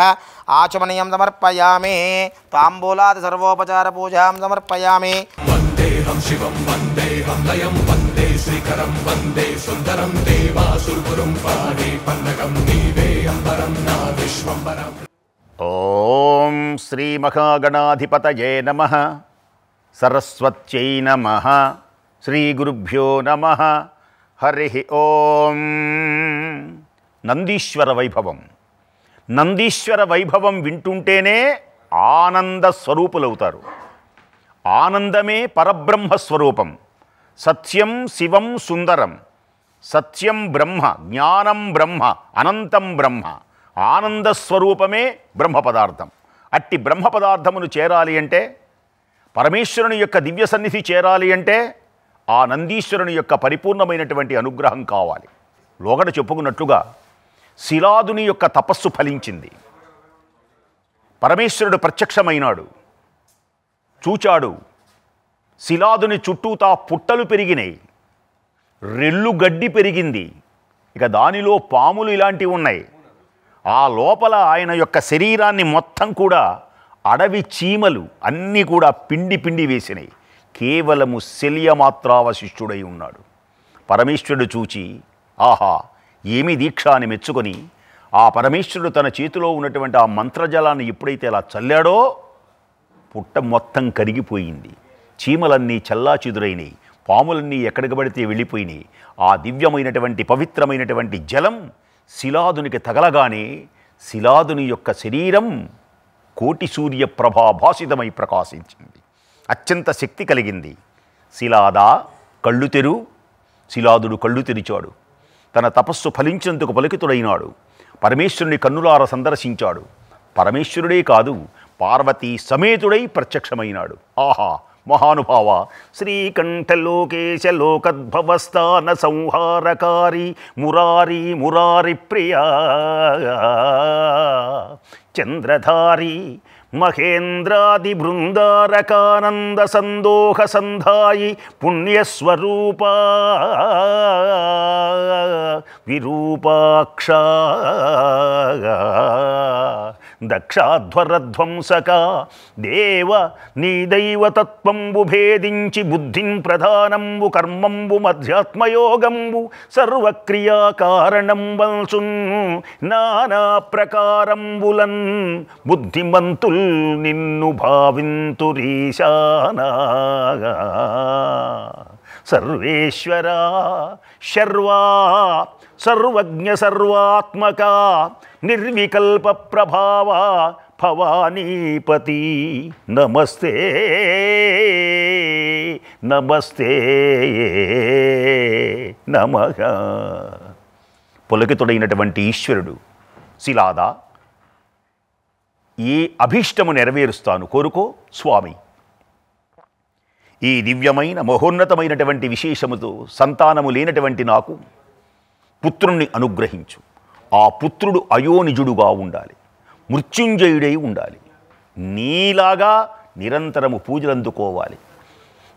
आचमनीयं समर्पयामि। ताम्बूलादि सर्वोपचारपूजां समर्पयामि। वन्देऽहं शिवं वन्देऽहं लयं वन्दे श्रीकरं वन्दे सुन्दरं देवासुरगुरुं पाहि पन्नगं नीवे अम्बरं न विश्वम्बरम्। ఓం శ్రీ మహాగణాధిపతయే నమః. సరస్వత్యై నమః. శ్రీ గురుభ్యో నమః. హరి ఓం. నందీశ్వర వైభవం. నందీశ్వర వైభవం వింటుంటేనే ఆనంద స్వరూపులవుతారు. ఆనందమే పరబ్రహ్మ స్వరూపం. సత్యం శివం సుందరం. సత్యం బ్రహ్మ, జ్ఞానం బ్రహ్మ, అనంతం బ్రహ్మ. ఆనంద స్వరూపమే బ్రహ్మ పదార్థం. అట్టి బ్రహ్మ పదార్థమును చేరాలి అంటే, పరమేశ్వరుని యొక్క దివ్య సన్నిధి చేరాలి అంటే ఆ నందీశ్వరుని యొక్క పరిపూర్ణమైనటువంటి అనుగ్రహం కావాలి. లోగడ చెప్పుకున్నట్లుగా శిలాదుని యొక్క తపస్సు ఫలించింది. పరమేశ్వరుడు ప్రత్యక్షమైనాడు, చూచాడు. శిలాదుని చుట్టూతా పుట్టలు పెరిగినాయి, రెల్లు గడ్డి పెరిగింది. ఇక దానిలో పాములు ఇలాంటివి ఉన్నాయి. ఆ లోపల ఆయన యొక్క శరీరాన్ని మొత్తం కూడా అడవి చీమలు అన్నీ కూడా పిండి పిండి వేసినాయి. కేవలము శల్యమాత్రావశిష్టుడై ఉన్నాడు. పరమేశ్వరుడు చూచి, ఆహా ఏమి దీక్ష అని మెచ్చుకొని ఆ పరమేశ్వరుడు తన చేతిలో ఉన్నటువంటి ఆ మంత్రజలాన్ని ఎప్పుడైతే అలా చల్లాడో పుట్ట మొత్తం కరిగిపోయింది. చీమలన్నీ చల్లాచెదురైనాయి, పాములన్నీ ఎక్కడికి పడితే వెళ్ళిపోయినాయి. ఆ దివ్యమైనటువంటి పవిత్రమైనటువంటి జలం శిలాదునికి తగలగానే శిలాదుని యొక్క శరీరం కోటి సూర్య ప్రభాభాసితమై ప్రకాశించింది. అత్యంత శక్తి కలిగింది. శిలాదా కళ్ళు తెరు. శిలాదుడు కళ్ళు తెరిచాడు. తన తపస్సు ఫలించేందుకు పలికితుడైనాడు. పరమేశ్వరుని కన్నులార సందర్శించాడు. పరమేశ్వరుడే కాదు, పార్వతీ సమేతుడై ప్రత్యక్షమైనాడు. ఆహా మహానుభావ! శ్రీకంఠలోకేశ లోకద్భవస్థాన సంహారకారి మురారి మురారి ప్రియా చంద్రధారి మహేంద్రాది బృందారకానంద సందోహ సంధాయి పుణ్యస్వరూప విరూపాక్ష దక్షాధ్వరధ్వంసక దేవ నీ దైవతత్వంబు భేదించి బుద్ధిం ప్రధానంబు కర్మంబు మధ్యాత్మయోగంబు సర్వక్రియాకారణం వల్సున్ నానా ప్రకారంబులన్ బుద్ధిమంతుల్ నిన్ను భావింతురీశానా సర్వేశ్వర శర్వా సర్వజ్ఞ సర్వాత్మక నిర్వికల్ప ప్రభావ భవానీపతి నమస్తే నమస్తే నమః. పులకితుడైనటువంటి ఈశ్వరుడు, శిలాదా ఏ అభీష్టము నెరవేరుస్తాను కోరుకో స్వామి. ఈ దివ్యమైన మహోన్నతమైనటువంటి విశేషముతో సంతానము లేనటువంటి నాకు పుత్రుణ్ణి అనుగ్రహించు. ఆ పుత్రుడు అయోనిజుడుగా ఉండాలి, మృత్యుంజయుడై ఉండాలి, నీలాగా నిరంతరము పూజలు అందుకోవాలి.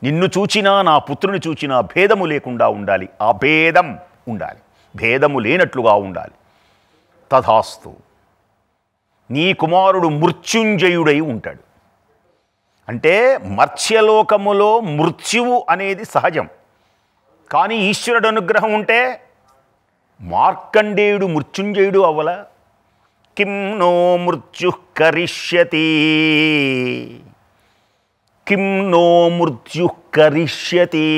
నిన్ను చూచినా నా పుత్రుని చూచినా భేదము లేకుండా ఉండాలి, అభేదం ఉండాలి, భేదము లేనట్లుగా ఉండాలి. తథాస్తు. నీ కుమారుడు మృత్యుంజయుడై ఉంటాడు. అంటే మత్స్యలోకములో మృత్యువు అనేది సహజం, కానీ ఈశ్వరుడు అనుగ్రహం ఉంటే మార్కండేయుడు మృత్యుంజయుడు అవ్వల. కిం నో మృత్యు కరిష్యతి, కిం నో మృత్యు కరిష్యతి.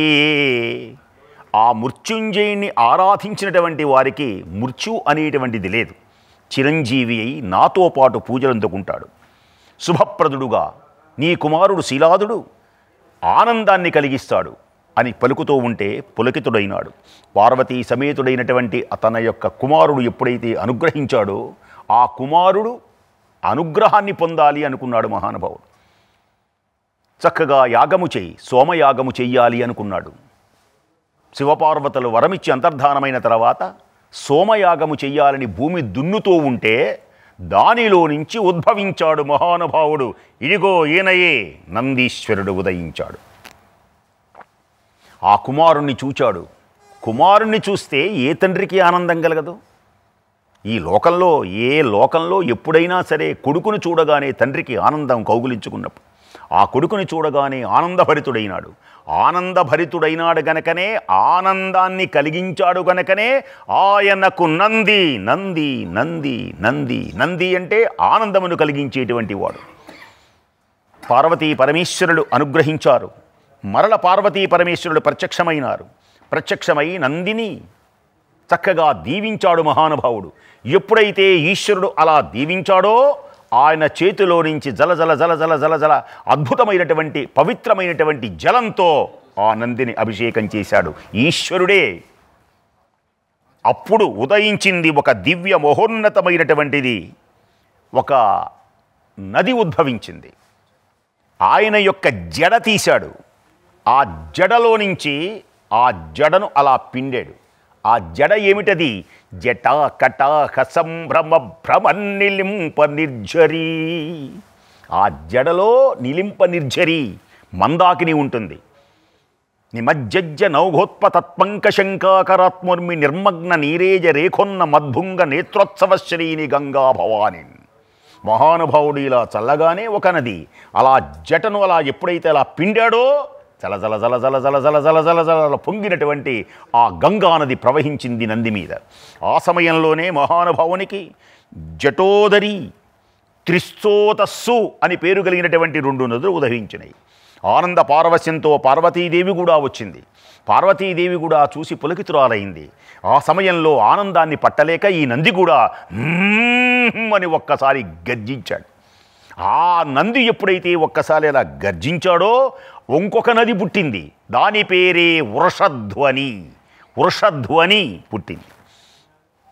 ఆ మృత్యుంజయుని ఆరాధించినటువంటి వారికి మృత్యు అనేటువంటిది లేదు. చిరంజీవి అయి నాతో పాటు పూజలు అందుకుంటాడు. శుభప్రదుడుగా నీ కుమారుడు శీలాదుడు ఆనందాన్ని కలిగిస్తాడు అని పలుకుతూ ఉంటే పులకితుడైనాడు. పార్వతీ సమేతుడైనటువంటి తన యొక్క కుమారుడు ఎప్పుడైతే అనుగ్రహించాడో ఆ కుమారుడు అనుగ్రహాన్ని పొందాలి అనుకున్నాడు మహానుభావుడు. చక్కగా యాగము చేయి, సోమయాగము చెయ్యాలి అనుకున్నాడు. శివపార్వతులు వరమిచ్చి అంతర్ధానమైన తర్వాత సోమయాగము చెయ్యాలని భూమి దున్నుతూ ఉంటే దానిలో నుంచి ఉద్భవించాడు మహానుభావుడు. ఇదిగో ఈయనయే నందీశ్వరుడు ఉదయించాడు. ఆ కుమారుణ్ణి చూచాడు. కుమారుణ్ణి చూస్తే ఏ తండ్రికి ఆనందం కలగదు? ఈ లోకంలో ఏ లోకంలో ఎప్పుడైనా సరే కొడుకును చూడగానే తండ్రికి ఆనందం కౌగులించుకున్నప్పుడు ఆ కొడుకుని చూడగానే ఆనందభరితుడైనాడు. ఆనందభరితుడైనాడు గనకనే ఆనందాన్ని కలిగించాడు గనకనే ఆయనకు నంది నంది నంది నంది. నంది అంటే ఆనందమును కలిగించేటువంటి వాడు. పార్వతీ పరమేశ్వరుడు అనుగ్రహించారు. మరల పార్వతీ పరమేశ్వరుడు ప్రత్యక్షమైనారు. ప్రత్యక్షమై నందిని చక్కగా దీవించాడు మహానుభావుడు. ఎప్పుడైతే ఈశ్వరుడు అలా దీవించాడో ఆయన చేతిలో నుంచి జల జల జల జల జల జల అద్భుతమైనటువంటి పవిత్రమైనటువంటి జలంతో ఆ నందిని అభిషేకం చేశాడు ఈశ్వరుడే. అప్పుడు ఉదయించింది ఒక దివ్య మహోన్నతమైనటువంటిది, ఒక నది ఉద్భవించింది. ఆయన యొక్క జడ తీశాడు. ఆ జడలో నుంచి ఆ జడను అలా పిండాడు. ఆ జడ ఏమిటది? జటా కటాహ సంభ్రమ భ్రమన్నిలింప నిర్జరీ. ఆ జడలో నిలింప నిర్జరీ మందాకిని ఉంటుంది. నిమజ్జజ్జ నౌఘోత్పతత్పంక శంకాకరాత్మర్మి నిర్మగ్న నీరేజ రేఖొన్న మద్భుంగ నేత్రోత్సవశ్రీని గంగా భవాని. మహానుభావుడు ఇలా చల్లగానే ఒక నది అలా జటను అలా ఎప్పుడైతే అలా పిండాడో జల జల జల జల జల జల జల జల జల పొంగినటువంటి ఆ గంగా నది ప్రవహించింది నంది మీద. ఆ సమయంలోనే మహానుభావునికి జటోదరి త్రిస్తోతస్సు అని పేరు కలిగినటువంటి 2 నదులు ఉదయించినాయి. ఆనంద పారవశ్యంతో పార్వతీదేవి కూడా వచ్చింది. పార్వతీదేవి కూడా చూసి పులకితురాలైంది. ఆ సమయంలో ఆనందాన్ని పట్టలేక ఈ నంది కూడా అని ఒక్కసారి గర్జించాడు. ఆ నంది ఎప్పుడైతే ఒక్కసారి అలా గర్జించాడో ఇంకొక నది పుట్టింది. దాని పేరే వృషధ్వని. వృషధ్వని పుట్టింది.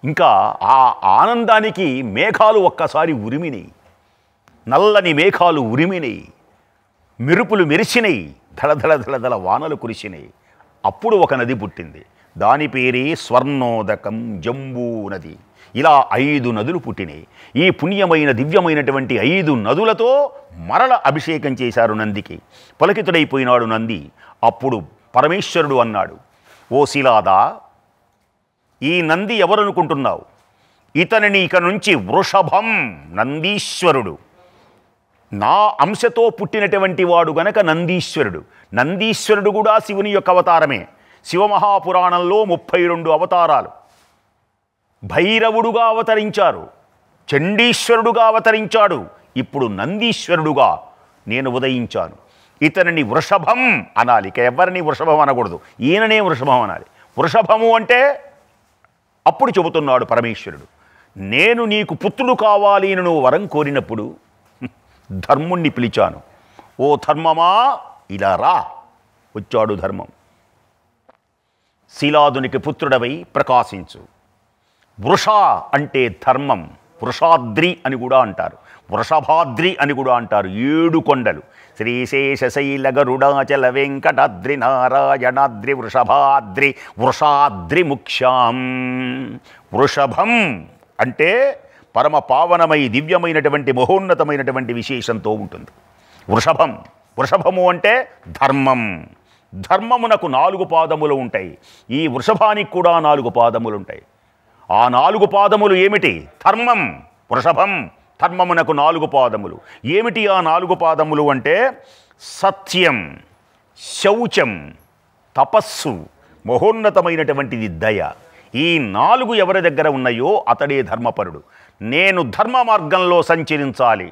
ఇంకా ఆ ఆనందానికి మేఘాలు ఒక్కసారి ఉరిమినాయి. నల్లని మేఘాలు ఉరిమినాయి, మెరుపులు మెరిసినాయి, ధళధళ ధళధళ వానలు కురిసినాయి. అప్పుడు ఒక నది పుట్టింది. దాని పేరే స్వర్ణోదకం జంబూ నది. ఇలా 5 నదులు పుట్టినాయి. ఈ పుణ్యమైన దివ్యమైనటువంటి 5 నదులతో మరల అభిషేకం చేశారు నందికి. పులకితుడైపోయినాడు నంది. అప్పుడు పరమేశ్వరుడు అన్నాడు, ఓ శిలాదా, ఈ నంది ఎవరనుకుంటున్నావు? ఇతనిని ఇక నుంచి వృషభం, నందీశ్వరుడు, నా అంశతో పుట్టినటువంటి వాడు గనక నందీశ్వరుడు. నందీశ్వరుడు కూడా శివుని యొక్క అవతారమే. శివమహాపురాణంలో 32 అవతారాలు. భైరవుడుగా అవతరించారు, చండీశ్వరుడుగా అవతరించాడు, ఇప్పుడు నందీశ్వరుడుగా నేను ఉదయించాను. ఇతనిని వృషభం అనాలి, ఇక ఎవరిని వృషభం అనకూడదు, ఈయననే వృషభం అనాలి. వృషభము అంటే అప్పుడు చెబుతున్నాడు పరమేశ్వరుడు, నేను నీకు పుత్రుడు కావాలి అని నువ్వు వరం కోరినప్పుడు ధర్ముణ్ణి పిలిచాను. ఓ ధర్మమా ఇలా రా. వచ్చాడు ధర్మం. శీలాదునికి పుత్రుడవై ప్రకాశించు. వృష అంటే ధర్మం, వృషాద్రి అని కూడా అంటారు, వృషభాద్రి అని కూడా అంటారు. 7 కొండలు శ్రీశేషశైల గరుడాచల వెంకటాద్రి నారాయణాద్రి వృషభాద్రి వృషాద్రి ముఖ్యాం. వృషభం అంటే పరమ పావనమై దివ్యమైనటువంటి మహోన్నతమైనటువంటి విశేషంతో ఉంటుంది వృషభం. వృషభము అంటే ధర్మం. ధర్మమునకు 4 పాదములు ఉంటాయి. ఈ వృషభానికి కూడా 4 పాదములు ఉంటాయి. ఆ 4 పాదములు ఏమిటి? ధర్మం. వృషభం ధర్మమునకు 4 పాదములు. ఏమిటి ఆ 4 పాదములు అంటే సత్యం, శౌచం, తపస్సు, మహోన్నతమైనటువంటిది దయ. ఈ 4 ఎవరి దగ్గర ఉన్నాయో అతడే ధర్మపరుడు. నేను ధర్మ మార్గంలో సంచరించాలి,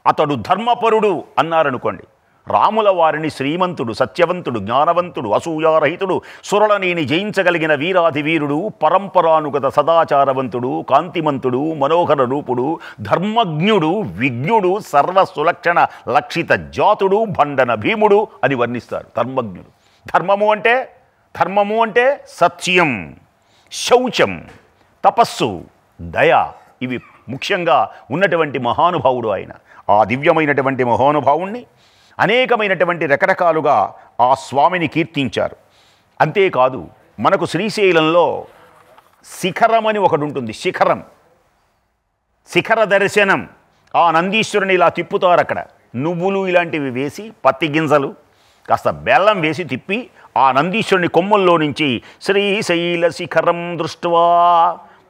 అతడు ధర్మపరుడు అన్నారనుకోండి. రాముల వారిని శ్రీమంతుడు, సత్యవంతుడు, జ్ఞానవంతుడు, అసూయారహితుడు, సురళనీని జయించగలిగిన వీరాధివీరుడు, పరంపరానుగత సదాచారవంతుడు, కాంతిమంతుడు, మనోహర రూపుడు, ధర్మజ్ఞుడు, విజ్ఞుడు, సర్వసులక్షణ లక్షిత జాతుడు, భండన భీముడు అని వర్ణిస్తారు. ధర్మజ్ఞుడు. ధర్మము అంటే సత్యం, శౌచం, తపస్సు, దయ. ఇవి ముఖ్యంగా ఉన్నటువంటి మహానుభావుడు ఆయన. ఆ దివ్యమైనటువంటి మహానుభావుణ్ణి అనేకమైనటువంటి రకరకాలుగా ఆ స్వామిని కీర్తించారు. అంతేకాదు మనకు శ్రీశైలంలో శిఖరం అని ఒకటి ఉంటుంది. శిఖర దర్శనం. ఆ నందీశ్వరుని ఇలా తిప్పుతారు. అక్కడ నువ్వులు ఇలాంటివి వేసి, పత్తి గింజలు, కాస్త బెల్లం వేసి తిప్పి ఆ నందీశ్వరుని కొమ్మల్లో నుంచి శ్రీశైల శిఖరం దృష్ట్వా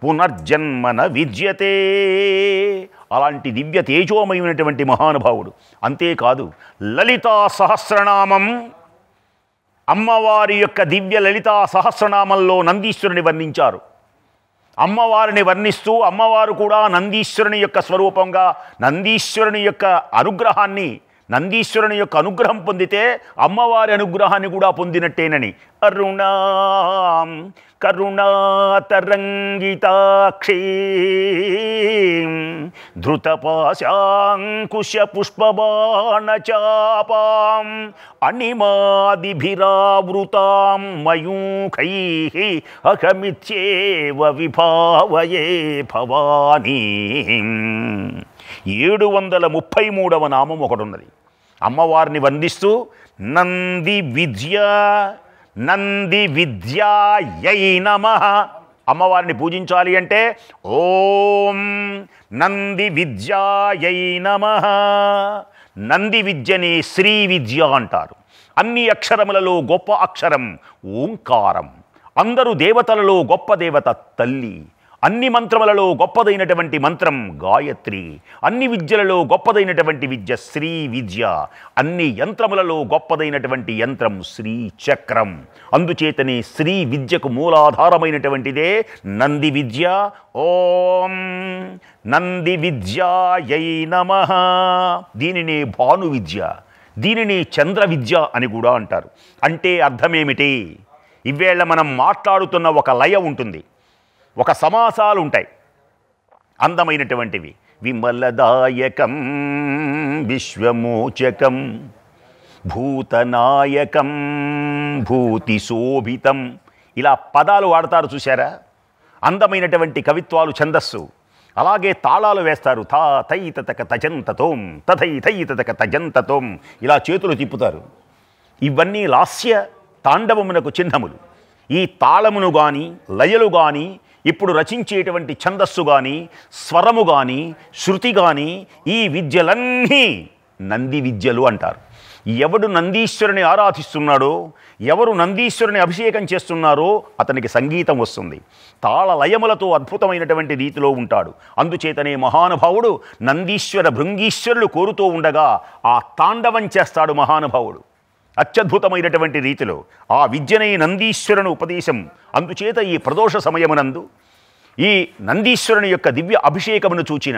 పునర్జన్మన విద్యతే. అలాంటి దివ్య తేజోమయమైనటువంటి మహానుభావుడు. అంతేకాదు లలితా సహస్రనామం, అమ్మవారి యొక్క దివ్య లలితా సహస్రనామంలో నందీశ్వరుని వర్ణించారు. అమ్మవారిని వర్ణిస్తూ అమ్మవారు కూడా నందీశ్వరుని యొక్క స్వరూపంగా, నందీశ్వరుని యొక్క అనుగ్రహాన్ని, నందీశ్వరుని యొక్క అనుగ్రహం పొందితే అమ్మవారి అనుగ్రహాన్ని కూడా పొందినట్టేనని. అరుణాం కరుణాతరంగితాక్షీ ధృతపాశాంకుశ పుష్పబాణచాపాం అణిమాదిభిరావృతాం మయూఖైః అహమిత్యేవ విభావయే భవానీ. 733వ నామం ఒకటి ఉన్నది. అమ్మవారిని వర్ణిస్తూ నంది విద్యాయై నమః. అమ్మవారిని పూజించాలి అంటే ఓం నంది విద్యాయై నమః. నంది విద్యని శ్రీ విద్య అంటారు. అన్ని అక్షరములలో గొప్ప అక్షరం ఓంకారం. అందరూ దేవతలలో గొప్ప దేవత తల్లి. అన్ని మంత్రములలో గొప్పదైనటువంటి మంత్రం గాయత్రి. అన్ని విద్యలలో గొప్పదైనటువంటి విద్య శ్రీ విద్య. అన్ని యంత్రములలో గొప్పదైనటువంటి యంత్రం శ్రీ చక్రం. అందుచేతనే శ్రీ విద్యకు మూలాధారమైనటువంటిదే నంది విద్య. ఓం నంది విద్యాయై నమః. దీనిని భాను విద్య, దీనిని చంద్ర విద్య అని కూడా అంటారు. అంటే అర్థమేమిటి? ఇవేళ మనం మాట్లాడుతున్న ఒక లయ ఉంటుంది, ఒక సమాసాలు ఉంటాయి అందమైనటువంటివి. విమలదాయకం విశ్వమోచకం భూతనాయకం భూతిశోభితం. ఇలా పదాలు వాడతారు చూశారా? అందమైనటువంటి కవిత్వాలు, ఛందస్సు. అలాగే తాళాలు వేస్తారు. తా తై తతక తజంతతోం తథై తై తతక తజంతతోం. ఇలా చేతులు తిప్పుతారు. ఇవన్నీ లాస్య తాండవమునకు చిహ్నములు. ఈ తాళమును కానీ, లయలు కానీ, ఇప్పుడు రచించేటువంటి ఛందస్సు కానీ, స్వరము కానీ, శృతి కానీ, ఈ విద్యలన్నీ నంది విద్యలు అంటారు. ఎవడు నందీశ్వరుని ఆరాధిస్తున్నాడో, ఎవరు నందీశ్వరుని అభిషేకం చేస్తున్నారో అతనికి సంగీతం వస్తుంది. తాళ లయములతో అద్భుతమైనటువంటి రీతిలో ఉంటాడు. అందుచేతనే మహానుభావుడు నందీశ్వర భృంగీశ్వరులు కోరుతూ ఉండగా ఆ తాండవం చేస్తాడు మహానుభావుడు అత్యద్భుతమైనటువంటి రీతిలో. ఆ విద్యనే నందీశ్వరుని ఉపదేశం. అందుచేత ఈ ప్రదోష సమయమునందు ఈ నందీశ్వరుని యొక్క దివ్య అభిషేకమును చూచిన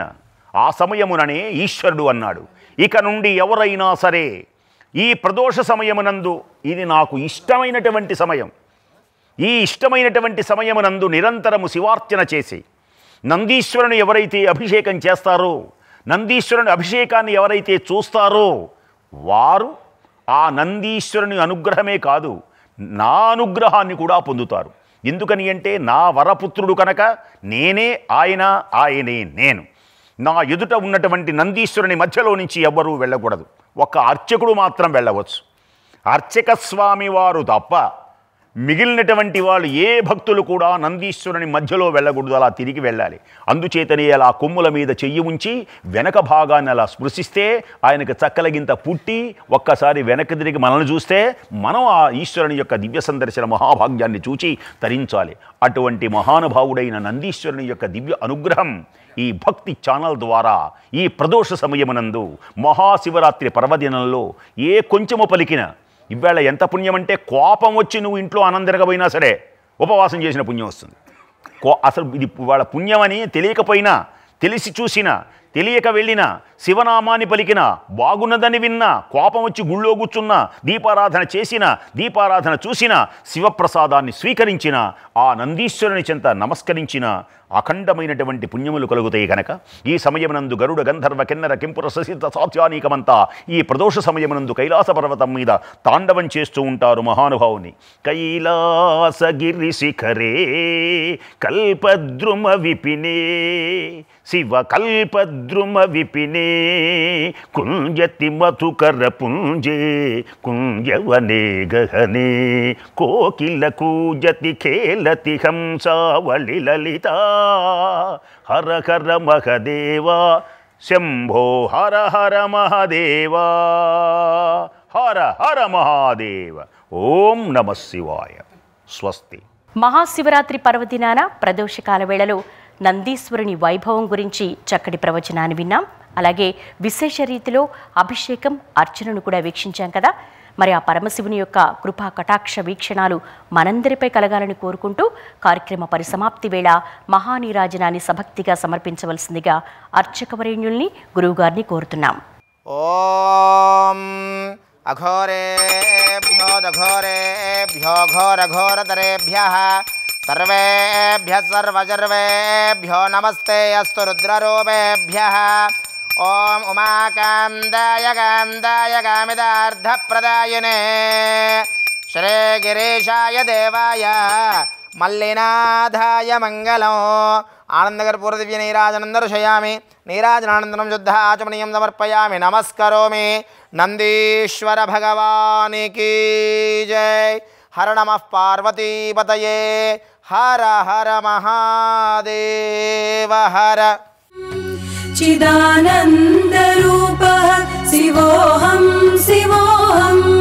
ఆ సమయముననే ఈశ్వరుడు అన్నాడు, ఇక నుండి ఎవరైనా సరే ఈ ప్రదోష సమయమునందు ఇది నాకు ఇష్టమైనటువంటి సమయం, ఈ ఇష్టమైనటువంటి సమయమునందు నిరంతరము శివార్చన చేసి నందీశ్వరుని ఎవరైతే అభిషేకం చేస్తారో, నందీశ్వరుని అభిషేకాన్ని ఎవరైతే చూస్తారో వారు ఆ నందీశ్వరుని అనుగ్రహమే కాదు నా అనుగ్రహాన్ని కూడా పొందుతారు. ఎందుకని అంటే నా వరపుత్రుడు కనుక నేనే ఆయన, ఆయనే నేను. నా ఎదుట ఉన్నటువంటి నందీశ్వరుని మధ్యలో నుంచి ఎవ్వరూ వెళ్ళకూడదు. ఒక్క అర్చకుడు మాత్రం వెళ్ళవచ్చు. అర్చక స్వామి వారు తప్ప మిగిలినటువంటి వాళ్ళు ఏ భక్తులు కూడా నందీశ్వరుని మధ్యలో వెళ్ళకూడదు, అలా తిరిగి వెళ్ళాలి. అందుచేతనే అలా కొమ్ముల మీద చెయ్యి ఉంచి వెనక భాగాన్ని అలా స్పృశిస్తే ఆయనకు చక్కలగింత పుట్టి ఒక్కసారి వెనక్కి తిరిగి మనల్ని చూస్తే మనం ఆ ఈశ్వరుని యొక్క దివ్య సందర్శన మహాభాగ్యాన్ని చూచి తరించాలి. అటువంటి మహానుభావుడైన నందీశ్వరుని యొక్క దివ్య అనుగ్రహం ఈ భక్తి ఛానల్ ద్వారా ఈ ప్రదోష సమయమునందు మహాశివరాత్రి పర్వదినంలో ఏ కొంచెము పలికిన ఇవాళ ఎంత పుణ్యం అంటే, కోపం వచ్చి నువ్వు ఇంట్లో ఆనందరగపోయినా సరే ఉపవాసం చేసిన పుణ్యం వస్తుంది. అసలు ఇది వాళ్ళ పుణ్యమని తెలియకపోయినా, తెలిసి చూసినా, తెలియక వెళ్ళినా, శివనామాన్ని పలికినా, బాగున్నదని విన్నా, కోపం వచ్చి గుళ్ళో కూర్చున్నా, దీపారాధన చేసినా, దీపారాధన చూసినా, శివప్రసాదాన్ని స్వీకరించిన, ఆ నందీశ్వరుని చెంత నమస్కరించిన అఖండమైనటువంటి పుణ్యములు కలుగుతాయి కనుక ఈ సమయమునందు గరుడ గంధర్వ కిన్నర కింపుర ససిద్ధ సాత్యానీకమంతా ఈ ప్రదోష సమయమునందు కైలాస పర్వతం మీద తాండవం చేస్తూ ఉంటారు మహానుభావుని. కైలాసగిరి శిఖరే కల్పద్రుమ విపినే శివ కల్పద్రుమ విపినే కుంజతి మధుకర పుంజే కుంజవనే గహనే కోకిల కూజతి ఖేలతి హంసావళి లలిత హర హర మహదేవా శంభో హర హర మహాదేవా హర హర మహాదేవ. ఓం నమ శివాయ. స్వస్తి. మహాశివరాత్రి పర్వదినాన ప్రదోషకాల వేళలో నందీశ్వరుని వైభవం గురించి చక్కటి ప్రవచనాన్ని విన్నాం. అలాగే విశేష రీతిలో అభిషేకం, అర్చనను కూడా వీక్షించాం కదా. మరి ఆ పరమశివుని యొక్క కృపా కటాక్ష వీక్షణాలు మనందరిపై కలగాలని కోరుకుంటూ కార్యక్రమ పరిసమాప్తి వేళ మహానీరాజనాన్ని సభక్తిగా సమర్పించవలసిందిగా అర్చకవరేణ్యుల్ని, గురువుగారిని కోరుతున్నాం. ఓం అఘోరేభ్యో దఘోరేభ్యో ఘోరఘోరతరేభ్యః సర్వేభ్యః సర్వజర్వేభ్యో నమస్తే అస్తు రుద్రరూపేభ్యః. ఓం ఉమాకాందాయ కాందాయ కామిదార్థప్రదాయినే శ్రీగిరీశాయ దేవాయ మల్లినాథాయ మంగళం. ఆనందకర్పూరదివ్య నీరాజనం దర్శయామి. నీరాజనానందనం శుద్ధ ఆచమనీయం సమర్పయామి. నమస్కరోమి. నందీశ్వర భగవానికి జై. హర నమః పార్వతీపతయే. హర హర మహాదేవ హర. चिदानन्दरूपः शिवोऽहं शिवोऽहम्